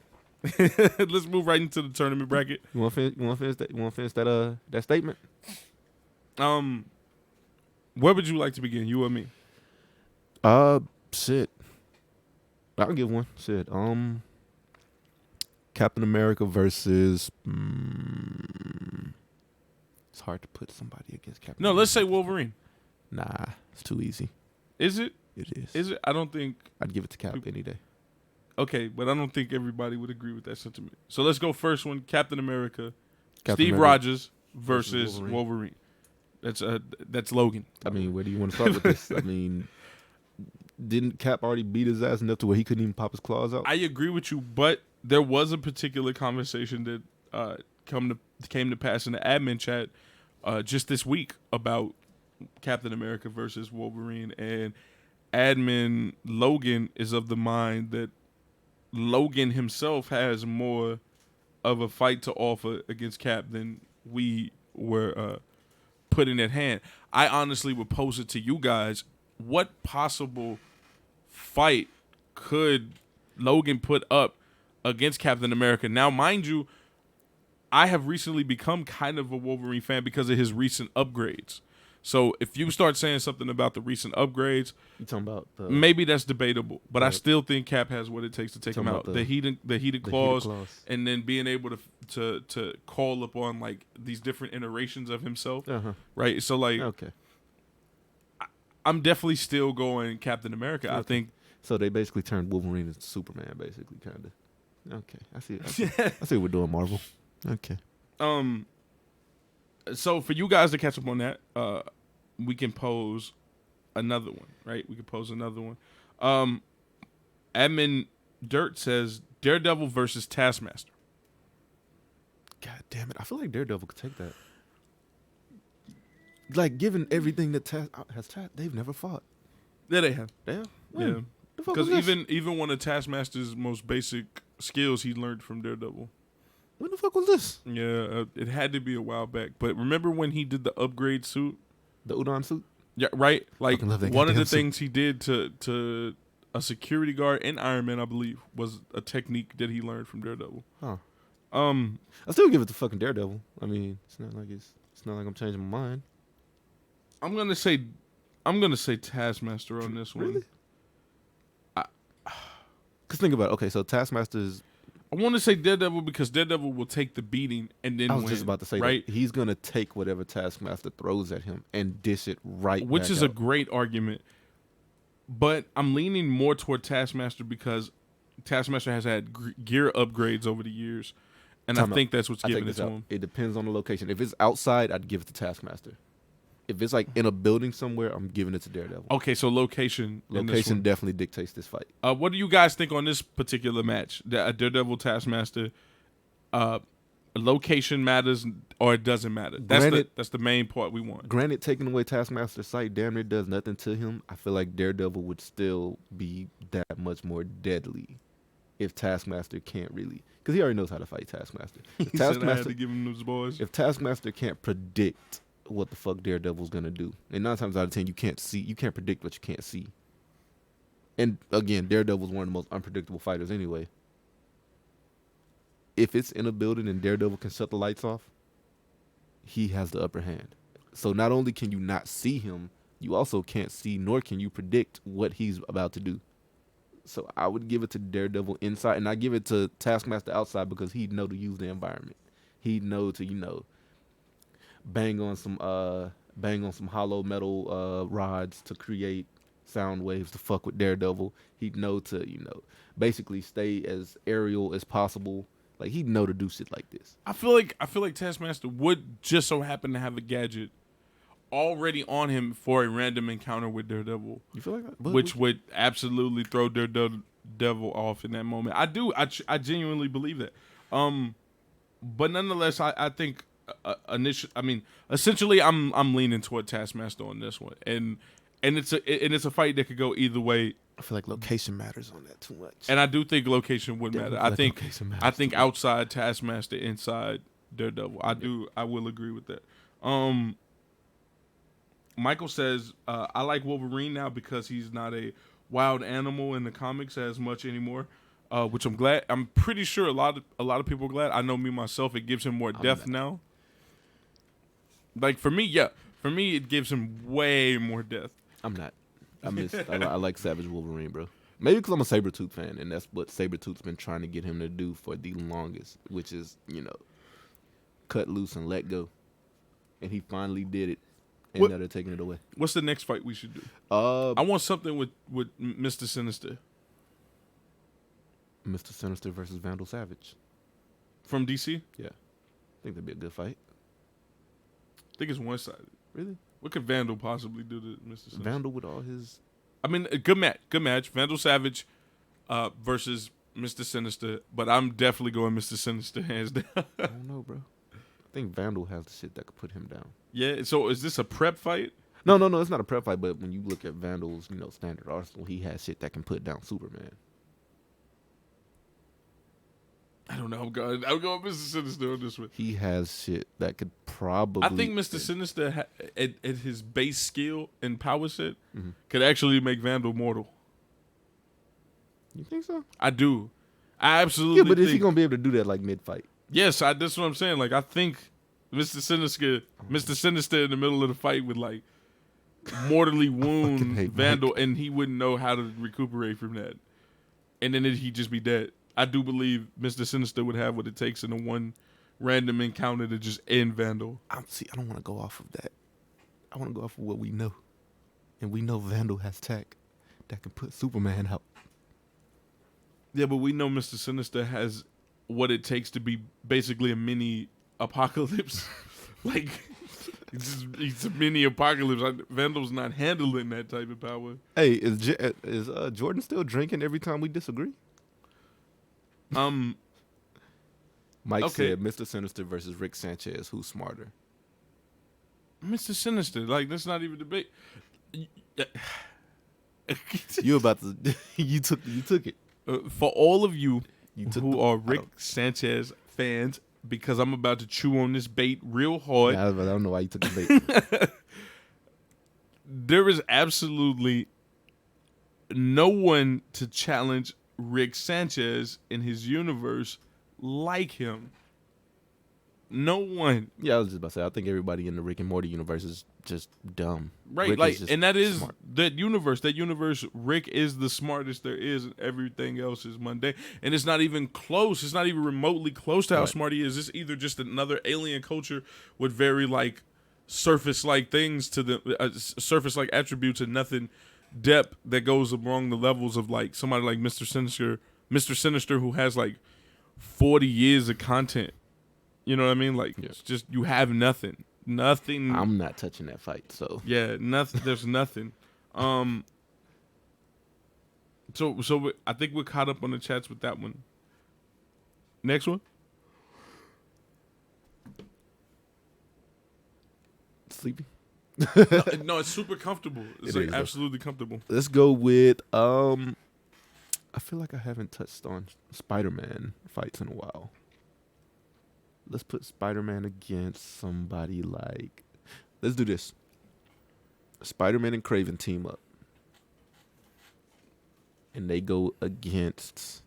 D: Let's move right into the tournament bracket.
B: You want to finish that? You want to finish that statement?
D: Where would you like to begin, you or me?
B: Shit. I'll give one. Shit. Captain America versus. It's hard to put somebody against Captain.
D: No,
B: America.
D: let's say Wolverine.
B: Nah, it's too easy.
D: Is it?
B: It is.
D: Is it? I don't think.
B: I'd give it to Cap any day.
D: Okay, but I don't think everybody would agree with that sentiment. So let's go first one: Captain America,
B: Captain
D: Steve
B: America
D: Rogers versus
B: Wolverine.
D: Wolverine. That's Logan.
B: I mean, where do you want to start with this? I mean, didn't Cap already beat his ass enough to where he couldn't even pop his claws out?
D: I agree with you, but there was a particular conversation that came to pass in the admin chat just this week about Captain America versus Wolverine, and admin Logan is of the mind that Logan himself has more of a fight to offer against Cap than we were putting at hand. I honestly would pose it to you guys: what possible fight could Logan put up against Captain America? Now, mind you, I have recently become kind of a Wolverine fan because of his recent upgrades. So if you start saying something about the recent upgrades,
B: You talking about the
D: maybe that's debatable. But I
B: Right.
D: still think Cap has what it takes to take him
B: Talking
D: out.
B: about
D: The heated claws,
B: claws.
D: and then being able to call upon like these different iterations of himself, right? So like,
B: Okay.
D: I'm definitely still going Captain America. I
B: Okay.
D: think.
B: So they basically turned Wolverine into Superman, basically, kind of. Okay, I see. I see what we're doing, Marvel. Okay.
D: So for you guys to catch up on that, we can pose another one, right? We can pose another one. Admin Dirt says Daredevil versus Taskmaster.
B: God damn it! I feel like Daredevil could take that. Like, given everything that they've never fought.
D: Yeah, they have.
B: Damn.
D: Yeah,
B: The fuck
D: because
B: was this?
D: even one of Taskmaster's most basic skills he learned from Daredevil.
B: When the fuck was this?
D: Yeah, it had to be a while back. But remember when he did the upgrade suit?
B: The Udon suit?
D: Yeah, right. Like
B: Fucking love that
D: one of the
B: goddamn suit.
D: things he did to a security guard in Iron Man, I believe, was a technique that he learned from Daredevil.
B: Huh.
D: Um,
B: I still give it to fucking Daredevil. I mean, it's not like I'm changing my mind.
D: I'm gonna say Taskmaster on this one.
B: Really? Cause think about it. Okay, so Taskmaster is.
D: I want to say Daredevil because Daredevil will take the beating and then
B: I was
D: win,
B: just about to say
D: right,
B: that he's gonna take whatever Taskmaster throws at him and dish it right.
D: which
B: back
D: is a
B: out.
D: great argument. But I'm leaning more toward Taskmaster because Taskmaster has had gear upgrades over the years, and I
B: Time out.
D: think that's what's
B: I
D: giving
B: take
D: it
B: this
D: to
B: out.
D: him.
B: It depends on the location. If it's outside, I'd give it to Taskmaster. If it's like in a building somewhere, I'm giving it to Daredevil.
D: Okay, so location. in this
B: Location
D: one.
B: definitely dictates this fight.
D: What do you guys think on this particular match? Daredevil Taskmaster. Location matters or it doesn't matter. That's the main part we want.
B: Granted, taking away Taskmaster's sight damn near does nothing to him. I feel like Daredevil would still be that much more deadly if Taskmaster can't really, because he already knows how to fight Taskmaster. If
D: He said I had
B: Taskmaster,
D: to give him those boys.
B: if Taskmaster can't predict what the fuck Daredevil's gonna do, and 9 times out of 10 you can't predict what you can't see. And again, Daredevil's one of the most unpredictable fighters anyway. If it's in a building and Daredevil can shut the lights off, he has the upper hand. So not only can you not see him, you also can't see nor can you predict what he's about to do. So I would give it to Daredevil inside, and I give it to Taskmaster outside because he'd know to use the environment. He'd know to, bang on some hollow metal rods to create sound waves to fuck with Daredevil. He'd know to, basically stay as aerial as possible. Like, he'd know to do shit like this.
D: I feel like Taskmaster would just so happen to have a gadget already on him for a random encounter with Daredevil.
B: You feel like that?
D: Which would absolutely throw Daredevil off in that moment. I do. I genuinely believe that. But nonetheless, I think essentially, I'm leaning toward Taskmaster on this one, and it's a fight that could go either way.
B: I feel like location matters on that too much.
D: And I do think location would matter. I think outside Taskmaster, inside Daredevil. I will agree with that. Michael says, I like Wolverine now because he's not a wild animal in the comics as much anymore, which I'm glad. I'm pretty sure a lot of people are glad. I know me myself, it gives him more depth now. Like for me, it gives him way more depth.
B: I'm not. I like Savage Wolverine, bro. Maybe because I'm a Sabretooth fan, and that's what Sabretooth's been trying to get him to do for the longest, which is, cut loose and let go. And he finally did it. And now they're taking it away.
D: What's the next fight we should do? I want something with Mr. Sinister.
B: Mr. Sinister versus Vandal Savage.
D: From DC?
B: Yeah. I think that'd be a good fight.
D: I think it's one-sided.
B: Really?
D: What could Vandal possibly do to Mr. Sinister?
B: Vandal with all his...
D: I mean, a good match. Vandal Savage versus Mr. Sinister. But I'm definitely going Mr. Sinister hands down.
B: I don't know, bro. I think Vandal has the shit that could put him down.
D: Yeah, so is this a prep fight?
B: No, it's not a prep fight, but when you look at Vandal's, standard arsenal, he has shit that can put down Superman.
D: I don't know. I'm going Mr. Sinister on this one.
B: He has shit that could probably...
D: I think Mr. Sinister, at his base skill and power set, could actually make Vandal mortal.
B: You think so?
D: I do. I absolutely
B: Yeah, but
D: think...
B: is he going to be able to do that, like, mid-fight?
D: Yes, that's what I'm saying. Like, I think Mr. Sinister in the middle of the fight would, like, mortally wound Vandal,
B: Mike.
D: and he wouldn't know how to recuperate from that. And then he'd just be dead. I do believe Mr. Sinister would have what it takes in a one random encounter to just end Vandal.
B: I don't want to go off of that. I want to go off of what we know. And we know Vandal has tech that can put Superman out.
D: Yeah, but we know Mr. Sinister has what it takes to be basically a mini apocalypse. Like, it's a mini apocalypse. Vandal's not handling that type of power.
B: Hey, is Jordan still drinking every time we disagree? Mike said Mr. Sinister versus Rick Sanchez. Who's smarter?
D: Mr. Sinister. Like, that's not even debate.
B: You about to you took it.
D: For all of you
B: took
D: who are Rick Sanchez fans, because I'm about to chew on this bait real hard.
B: I don't know why you took the bait.
D: There is absolutely no one to challenge Rick Sanchez in his universe like him. No one.
B: Yeah, I was just about to say, I think everybody in the Rick and Morty universe is just dumb.
D: Right,
B: Rick
D: like, and that is
B: smart.
D: that universe. That universe, Rick is the smartest there is, and everything else is mundane. And it's not even close. It's not even remotely close to how smart he is. It's either just another alien culture with very, like, surface-like things to the surface-like attributes and nothing depth that goes along the levels of, like, somebody like Mr. Sinister Mr. Sinister who has like 40 years of content. You know what I mean? Like it's just you have nothing. Nothing.
B: I'm not touching that fight. So
D: Yeah, nothing. There's nothing. So I think we're caught up on the chats with that one. Next one.
B: sleepy.
D: No, it's super comfortable. It's
B: It
D: like
B: is,
D: absolutely comfortable.
B: Let's go with I feel like I haven't touched on Spider-Man fights in a while. Let's put Spider-Man against somebody like. Let's do this. Spider-Man and Kraven team up, and they go against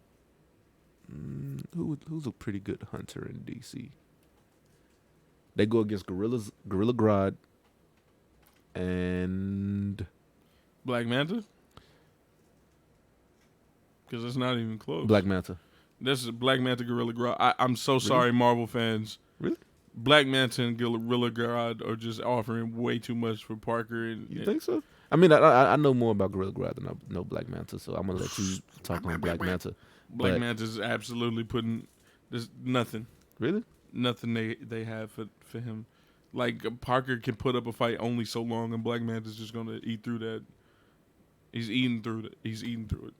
B: who's a pretty good hunter in DC. They go against Gorilla Grodd and
D: Black Manta? Because it's not even close.
B: Black Manta.
D: This is Black Manta, Gorilla Grodd. I'm so sorry, Marvel fans.
B: Really?
D: Black Manta and Gorilla Grodd are just offering way too much for Parker.
B: You think so? I mean, I know more about Gorilla Grodd than I know Black Manta, so I'm gonna let you talk on Black Manta.
D: Black Manta's absolutely putting. There's nothing.
B: Really?
D: Nothing they have for him. Like Parker can put up a fight only so long, and Black Manta's just gonna eat through that. He's eating through it. He's eating through it.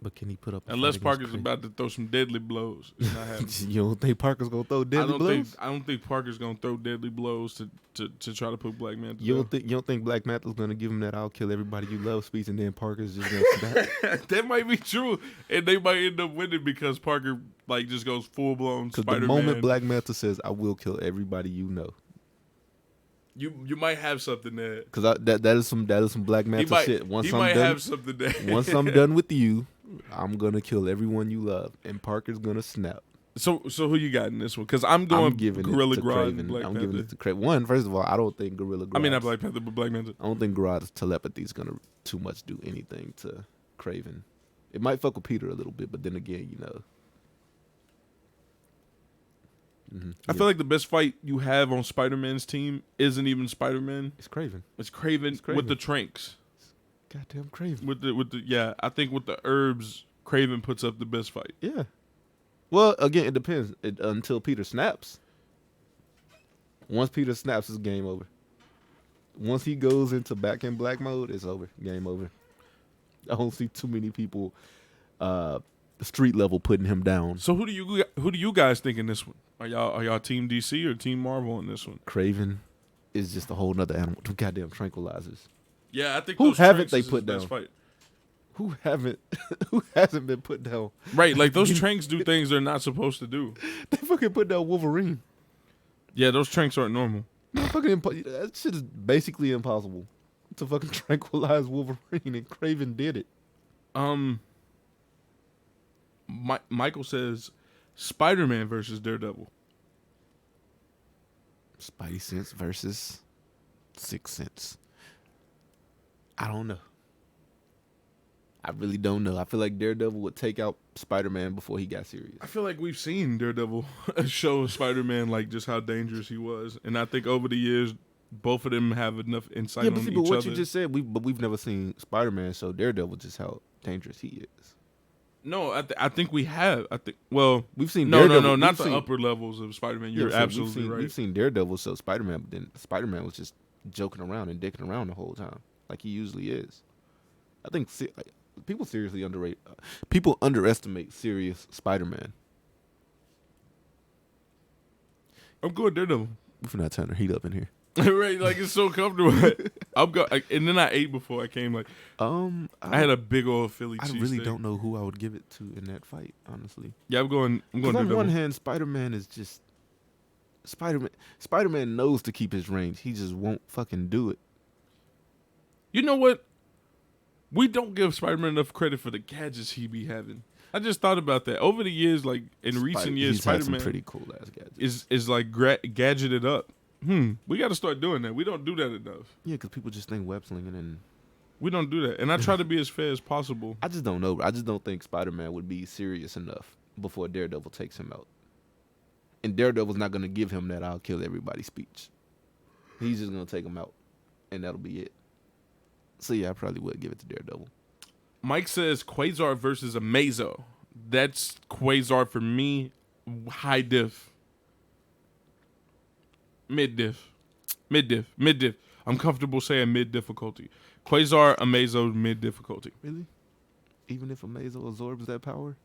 B: But can he put up?
D: Unless Parker's about to throw some deadly blows, it's not happening.
B: You don't think Parker's gonna throw deadly blows?
D: I don't think Parker's gonna throw deadly blows to try to put Black Manta.
B: You don't think Black Manta's gonna give him that "I'll kill everybody you love" speech, and then Parker's just gonna snap?
D: That might be true, and they might end up winning because Parker like just goes full blown Spider-Man.
B: Because the moment Black Manta says, "I will kill everybody you know,"
D: you might have something there.
B: Because that is some Black Manta shit.
D: He might have something there.
B: Once I'm done with you, I'm gonna kill everyone you love, and Parker's gonna snap.
D: So who you got in this one? Because I'm going Gorilla Grodd and Black
B: I'm
D: Panther.
B: giving it to Kraven. One, first of all, I don't think Gorilla Grodd.
D: I mean, not Black Panther, but Black Panther.
B: I don't think Grodd's telepathy is gonna too much do anything to Kraven. It might fuck with Peter a little bit, but then again, you know. Mm-hmm.
D: I feel like the best fight you have on Spider-Man's team isn't even Spider-Man.
B: It's Kraven.
D: It's Kraven with the Tranks.
B: Goddamn Kraven.
D: With the yeah, I think with the herbs, Kraven puts up the best fight.
B: Yeah. Well, again, it depends until Peter snaps. Once Peter snaps, it's game over. Once he goes into back in black mode, it's over. Game over. I don't see too many people street level putting him down.
D: So who do you guys think in this one? Are y'all Team DC or Team Marvel in this one?
B: Kraven is just a whole nother animal. Two goddamn tranquilizers.
D: Yeah, I think
B: who
D: those
B: haven't
D: Tranks
B: they
D: is
B: put
D: his best
B: down?
D: Fight.
B: Who hasn't been put down?
D: Right, like those Tranks do things they're not supposed to do.
B: They fucking put down Wolverine.
D: Yeah, those Tranks aren't normal.
B: That shit is basically impossible to fucking tranquilize Wolverine, and Kraven did it.
D: Michael says Spider-Man versus Daredevil.
B: Spidey Sense versus Sixth Sense. I don't know. I really don't know. I feel like Daredevil would take out Spider-Man before he got serious.
D: I feel like we've seen Daredevil show Spider-Man like just how dangerous he was, and I think over the years, both of them have enough insight on each other.
B: But what you just said, we've never seen Spider-Man show Daredevil just how dangerous he is.
D: No, I think we have. I think
B: we've seen
D: Daredevil.
B: No,
D: not the upper levels of Spider-Man. You're absolutely right.
B: We've seen Daredevil show Spider-Man, but then Spider-Man was just joking around and dicking around the whole time, like he usually is. I think people seriously underrate. People underestimate serious Spider-Man.
D: I'm going Daredevil.
B: We're finna turn the heat up in here.
D: Right, like it's so comfortable. And then I ate before I came. Like, I had a big old Philly cheese.
B: I really
D: steak.
B: don't know who I would give it to in that fight, honestly.
D: Yeah, I'm going.
B: On
D: Daredevil.
B: one hand, Spider-Man is just Spider-Man. Spider-Man knows to keep his range. He just won't fucking do it.
D: You know what? We don't give Spider-Man enough credit for the gadgets he be having. I just thought about that. Over the years, like in recent years,
B: he's had
D: Spider-Man
B: some pretty cool ass gadgets.
D: is like gadgeted up. We got to start doing that. We don't do that enough.
B: Yeah, because people just think web slinging, and
D: we don't do that. And I try to be as fair as possible.
B: I just don't know. I just don't think Spider-Man would be serious enough before Daredevil takes him out. And Daredevil's not going to give him that "I'll kill everybody" speech. He's just going to take him out, and that'll be it. So yeah, I probably would give it to Daredevil.
D: Mike says Quasar versus Amazo. That's Quasar for me. High diff. Mid diff. Mid diff. Mid diff. I'm comfortable saying mid difficulty. Quasar, Amazo, mid difficulty.
B: Really? Even if Amazo absorbs that power?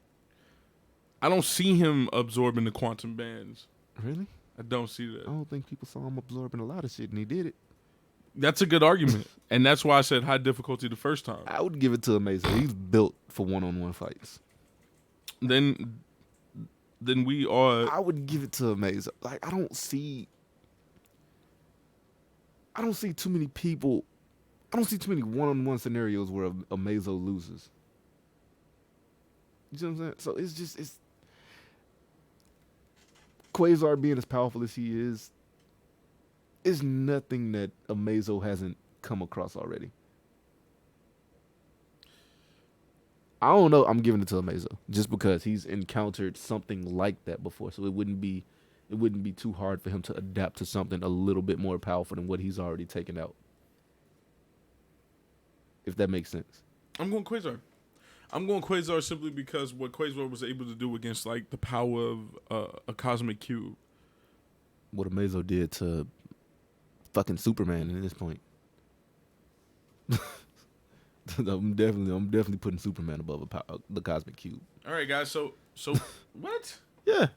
D: I don't see him absorbing the quantum bands.
B: Really?
D: I don't see that.
B: I don't think people saw him absorbing a lot of shit, and he did it.
D: That's a good argument. And that's why I said high difficulty the first time.
B: I would give it to Amazo. He's built for one-on-one fights.
D: Then we are...
B: I would give it to Amazo. Like, I don't see too many people. I don't see too many one-on-one scenarios where Amazo loses. You know what I'm saying? So it's Quasar being as powerful as he is nothing that Amazo hasn't come across already. I don't know. I'm giving it to Amazo just because he's encountered something like that before. So it wouldn't be too hard for him to adapt to something a little bit more powerful than what he's already taken out. If that makes sense.
D: I'm going Quasar. I'm going Quasar simply because what Quasar was able to do against like the power of a cosmic cube.
B: What Amazo did to fucking Superman at this point. I'm definitely putting Superman above the cosmic cube.
D: All right, guys. So what?
B: Yeah.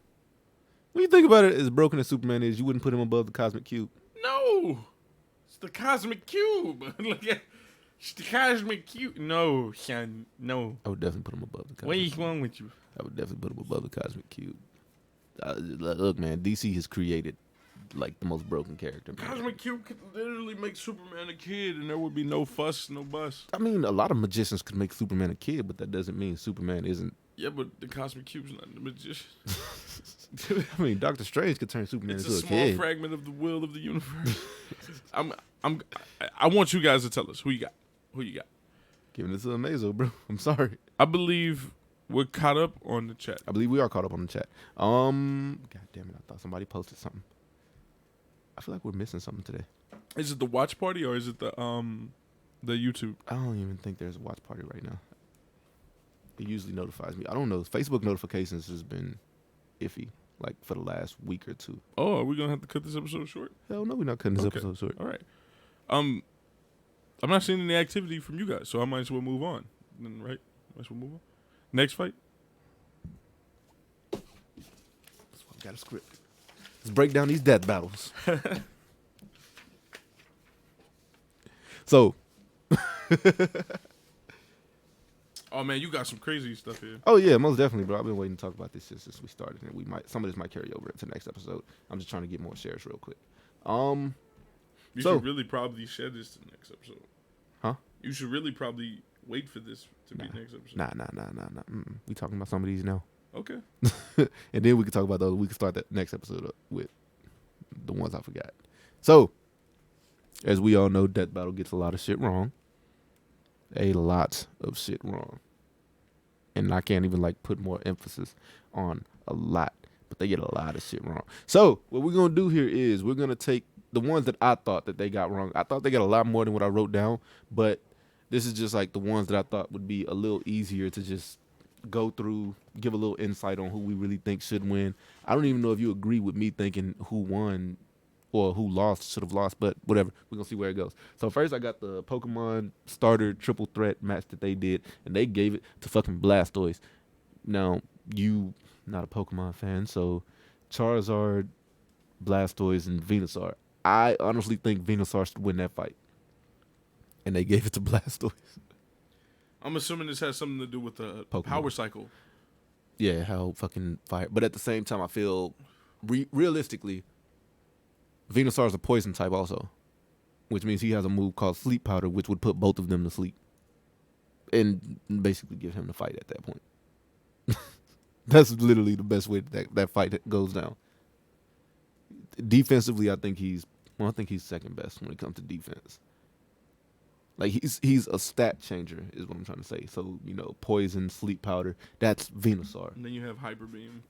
B: When you think about it, as broken as Superman is, you wouldn't put him above the cosmic cube.
D: No, it's the cosmic cube. Look at it's the cosmic cube. No, son, no.
B: I would definitely put him above the cosmic
D: What is
B: cube.
D: wrong with you?
B: I would definitely put him above the cosmic cube. Look, man, DC has created like the most broken character. Man.
D: Cosmic cube could literally make Superman a kid, and there would be no fuss, no bust.
B: I mean, a lot of magicians could make Superman a kid, but that doesn't mean Superman isn't.
D: Yeah, but the cosmic cube's not the magician.
B: I mean, Doctor Strange could turn Superman
D: It's
B: into
D: a
B: a
D: small
B: kid.
D: fragment of the will of the universe. I want you guys to tell us who you got. Who you got?
B: Giving it to Amazo, bro. I'm sorry.
D: I believe we're caught up on the chat.
B: I believe we are caught up on the chat. God damn it! I thought somebody posted something. I feel like we're missing something today.
D: Is it the watch party or is it the YouTube?
B: I don't even think there's a watch party right now. It usually notifies me. I don't know. Facebook notifications has been iffy, like for the last week or two.
D: Oh, are we gonna have to cut this episode short?
B: Hell no, we're not cutting this
D: Okay.
B: episode short.
D: All right. I'm not seeing any activity from you guys, so I might as well move on. Then, right? Might as well move on. Next fight.
B: That's why I got a script. Let's break down these death battles. So,
D: Oh man, you got some crazy stuff here.
B: oh yeah, most definitely, bro. I've been waiting to talk about this since we started, and some of this might carry over into the next episode. I'm just trying to get more shares real quick.
D: You
B: So-
D: should really probably share this to the next episode.
B: Huh?
D: You should really probably wait for this to be next episode.
B: Nah. We talking about some of these now,
D: Okay.
B: and then we can talk about those. We can start that next episode up with the ones I forgot. So, as we all know, Death Battle gets a lot of shit wrong. A lot of shit wrong. And I can't even like put more emphasis on a lot, but they get a lot of shit wrong. So what we're going to do here is we're going to take the ones that I thought that they got wrong. I thought they got a lot more than what I wrote down, but this is just like the ones that I thought would be a little easier to just go through, give a little insight on who we really think should win. I don't even know if you agree with me thinking who won or who lost should have lost, but whatever. We're going to see where it goes. So first I got the Pokemon starter triple threat match that they did, and they gave it to fucking Blastoise. Now, you not a Pokemon fan, so Charizard, Blastoise, and Venusaur. I honestly think Venusaur should win that fight. And they gave it to Blastoise.
D: I'm assuming this has something to do with the
B: Pokemon.
D: power cycle.
B: Yeah, how fucking fire. But at the same time, I feel realistically, Venusaur is a poison type also, which means he has a move called Sleep Powder, which would put both of them to sleep and basically give him the fight at that point. That's literally the best way that fight goes down. Defensively, I think he's second best when it comes to defense. Like he's a stat changer is what I'm trying to say. So, poison, Sleep Powder, that's Venusaur.
D: And then you have Hyper Beam.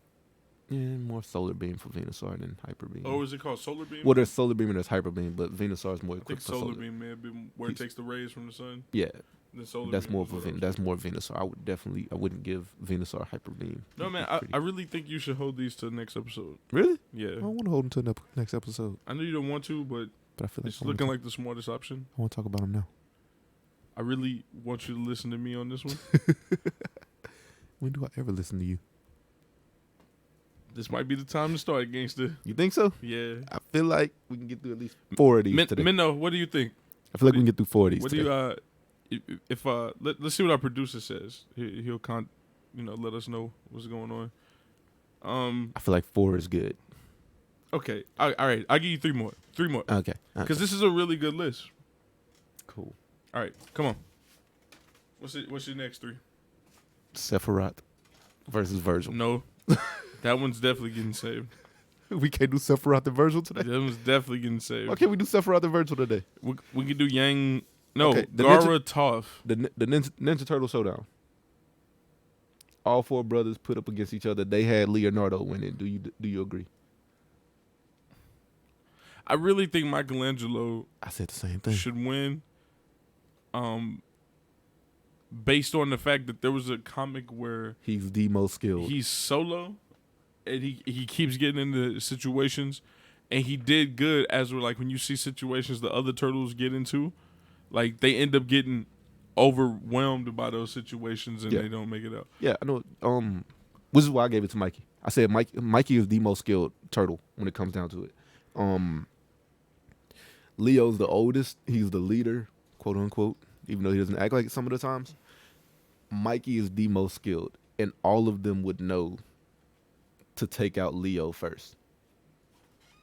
B: Yeah, more solar beam for Venusaur than hyper beam.
D: Oh, is it called solar beam?
B: Well, there's solar beam and there's hyper beam, but Venusaur is more
D: I think
B: equipped for
D: solar
B: solar.
D: beam may have been where it takes the rays from the sun.
B: Yeah,
D: Then solar
B: that's
D: beam
B: more
D: is
B: for
D: what I was
B: that's more Venusaur. I wouldn't give Venusaur hyper beam.
D: No, man, I really think you should hold these to the next episode.
B: Really?
D: Yeah.
B: I don't want to hold them to the next episode,
D: I know you don't want to, but
B: but I feel like
D: it's looking like the smartest option.
B: I want to talk about them now.
D: I really want you to listen to me on this one.
B: When do I ever listen to you?
D: This might be the time to start, gangster.
B: You think so?
D: Yeah.
B: I feel like we can get through at least 4 of these today.
D: Minnow, what do you think?
B: I feel like we can get through 4 of these
D: What do
B: today.
D: you let's see what our producer says. He'll let us know what's going on.
B: I feel like 4 is good.
D: Okay. All right. I'll give you 3 more. 3 more.
B: Okay.
D: Because this is a really good list.
B: Cool.
D: All right. Come on. What's your next 3?
B: Sephiroth versus Virgil.
D: No. That one's definitely getting saved.
B: We can't do Sephiroth and Virgil today.
D: That one's definitely getting saved.
B: Why can't we do Sephiroth and Virgil today?
D: We could do Yang. No,
B: Okay, the
D: Gara Toph.
B: The Ninja Turtle Showdown. All 4 brothers put up against each other. They had Leonardo winning. Do you agree?
D: I really think Michelangelo
B: I said the same thing.
D: should win. Based on the fact that there was a comic where
B: He's the most skilled.
D: he's solo and he keeps getting into situations and he did good as we're like when you see situations the other turtles get into, like they end up getting overwhelmed by those situations and
B: Yeah.
D: they don't make it out.
B: Yeah, I know. Which is why I gave it to Mikey. I said Mikey is the most skilled turtle when it comes down to it. Leo's the oldest. He's the leader, quote unquote, even though he doesn't act like it some of the times. Mikey is the most skilled, and all of them would know to take out Leo first.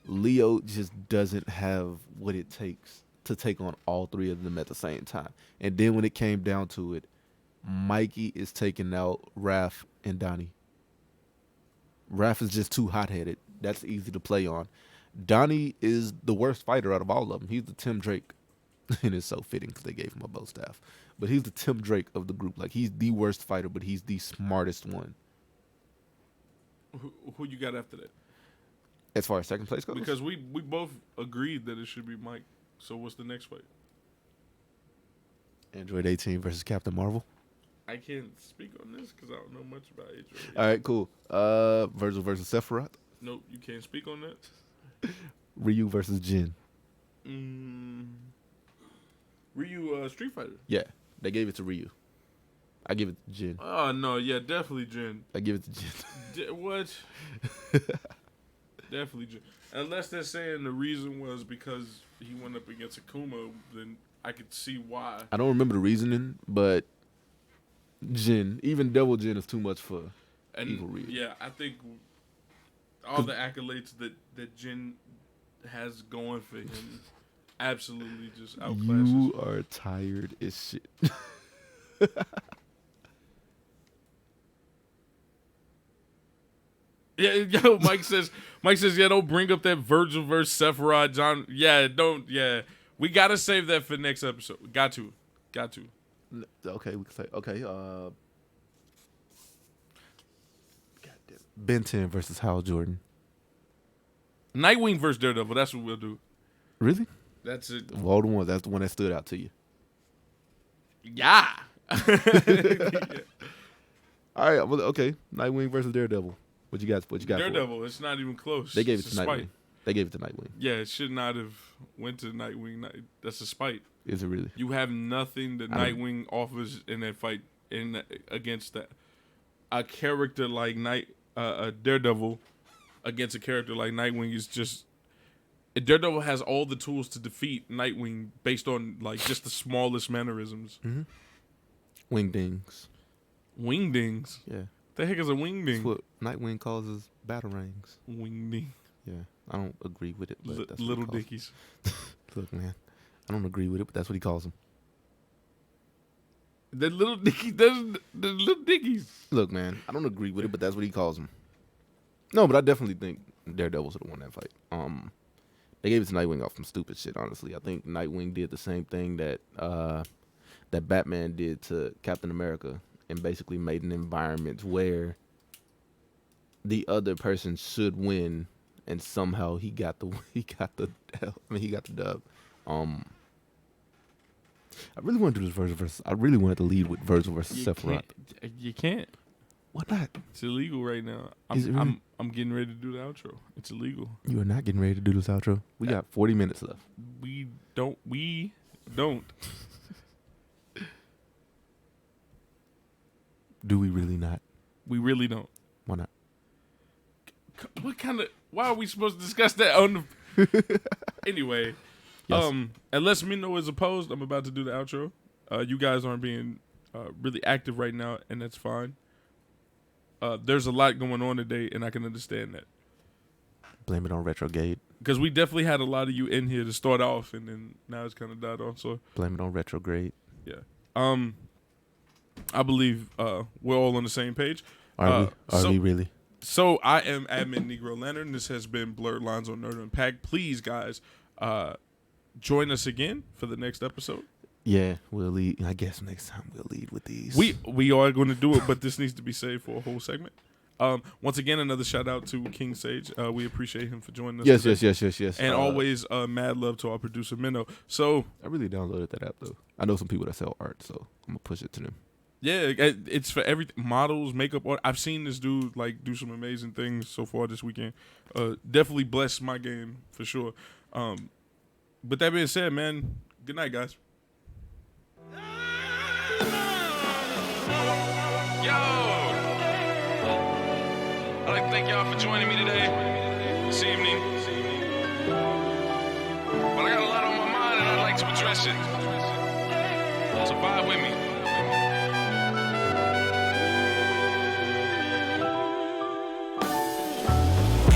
B: Leo just doesn't have what it takes to take on all 3 of them at the same time. And then when it came down to it, Mikey is taking out Raph and Donnie. Raph is just too hot-headed. That's easy to play on. Donnie is the worst fighter out of all of them. He's the Tim Drake. And it's so fitting because they gave him a bow staff. But he's the Tim Drake of the group. Like, he's the worst fighter, but he's the smartest one.
D: Who you got after that?
B: As far as second place goes?
D: Because we both agreed that it should be Mike. So what's the next fight?
B: Android 18 versus Captain Marvel.
D: I can't speak on this because I don't know much about Android.
B: All right, cool. Virgil versus Sephiroth.
D: Nope, you can't speak on that.
B: Ryu versus Jin.
D: Ryu, Street Fighter.
B: Yeah, they gave it to Ryu. I give it to Jin.
D: Oh no, yeah, definitely Jin.
B: I give it to Jin.
D: What? Definitely Jin. Unless they're saying the reason was because he went up against Akuma, then I could see why.
B: I don't remember the reasoning, but Jin, even Double Jin is too much for Evil Ryu.
D: Yeah, I think all the accolades that Jin has going for him absolutely just outclasses.
B: You are tired as shit.
D: Yeah, yo, Mike says, yeah, don't bring up that Virgil versus Sephiroth, John. Yeah, don't. Yeah, we gotta save that for next episode. Got to.
B: Okay, we can say okay. Goddamn. Ben 10 versus Hal Jordan.
D: Nightwing versus Daredevil. That's what we'll do.
B: Really?
D: That's it.
B: Of all the ones, that's the one that stood out to you.
D: Yeah.
B: All right. Well, okay. Nightwing versus Daredevil. What you got? What you got?
D: Daredevil. It's not even close.
B: They gave it
D: It's
B: to
D: a
B: Nightwing.
D: spite.
B: They gave it to Nightwing.
D: Yeah, it should not have went to Nightwing. That's a spite.
B: Is it really?
D: You have nothing that Nightwing offers in that fight against that. A character like a Daredevil against a character like Nightwing is just. Daredevil has all the tools to defeat Nightwing based on like just the smallest mannerisms.
B: Mm-hmm. Wingdings.
D: Wingdings.
B: Yeah.
D: The heck is a wingding?
B: That's what Nightwing causes batarangs.
D: Wingding.
B: Yeah. I don't agree with it, but that's
D: Little
B: what he
D: dickies.
B: Look, man. I don't agree with it, but that's what he calls them.
D: The little dickies. The little dickies.
B: Look, man. I don't agree with it, but that's what he calls them. No, but I definitely think Daredevil should have won that fight. They gave it to Nightwing off some stupid shit, honestly. I think Nightwing did the same thing that that Batman did to Captain America and basically made an environment where the other person should win, and somehow he got the dub. I really want to do this versus. I really wanted to lead with Virgil versus Sephiroth.
D: You can't.
B: Why not?
D: It's illegal right now.
B: Is it really?
D: I'm getting ready to do the outro. It's illegal.
B: You are not getting ready to do this outro. We got 40 minutes left.
D: We don't.
B: Do we really not?
D: We really don't.
B: Why not?
D: What kind of? Why are we supposed to discuss that on the? Anyway,
B: Yes.
D: unless Mino is opposed, I'm about to do the outro. You guys aren't being really active right now, and that's fine. There's a lot going on today, and I can understand that.
B: Blame it on Retrograde.
D: Because we definitely had a lot of you in here to start off, and then now it's kind of died off. So
B: Blame it on Retrograde.
D: yeah, I believe we're all on the same page.
B: Are we really?
D: So I am Admin Negro Lantern. This has been Blerd Lines on Nerd Unpacked. Please, guys, join us again for the next episode.
B: Yeah, we'll lead. I guess next time we'll lead with these.
D: We are going to do it, but this needs to be saved for a whole segment. Once again, another shout out to King Sage. We appreciate him for joining us.
B: Yes.
D: And always mad love to our producer Minnow. So
B: I really downloaded that app though. I know some people that sell art, so I'm gonna push it to them.
D: yeah, it's for everything. Models, makeup, art. I've seen this dude like do some amazing things so far this weekend. Definitely blessed my game for sure. But that being said, man, good night, guys. Yo, I'd like to thank y'all for joining me today, this evening. But I got a lot on my mind and I'd like to address it. So vibe with me.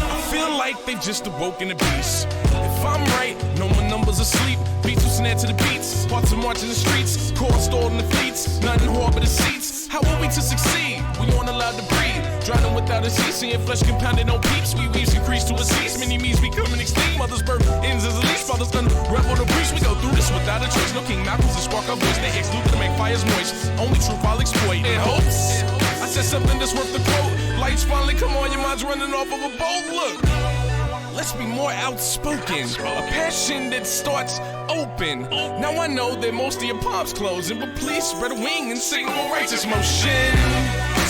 A: I feel like they've just awoken the beast. If I'm right, no more numbers asleep. Beats will snare to the beats. Parts of marching the streets. Cars stored in the fleets. Nothing harbor the seats. How are we to succeed? We aren't allowed to breathe. Drowning without a cease. Seeing flesh compounded no peeps. We weaves increase to a cease. Many me's becoming extinct. Mother's birth ends as a leash. Father's done rebel to preach. We go through this without a choice. No King Malcolm's to spark our voice. They exclude to make fires moist. Only truth I'll exploit. In hopes. I said something that's worth the quote. Lights finally come on. Your mind's running off of a boat. Look. Let's be more outspoken. A passion that starts open. Now I know that most of your palms closing, but please spread a wing and signal righteous motion.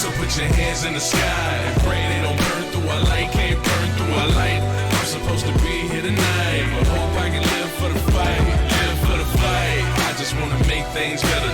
A: So put your hands in the sky and pray they don't burn through our light. Can't burn through our light. I'm supposed to be here tonight, but hope I can live for the fight. Live for the fight. I just wanna make things better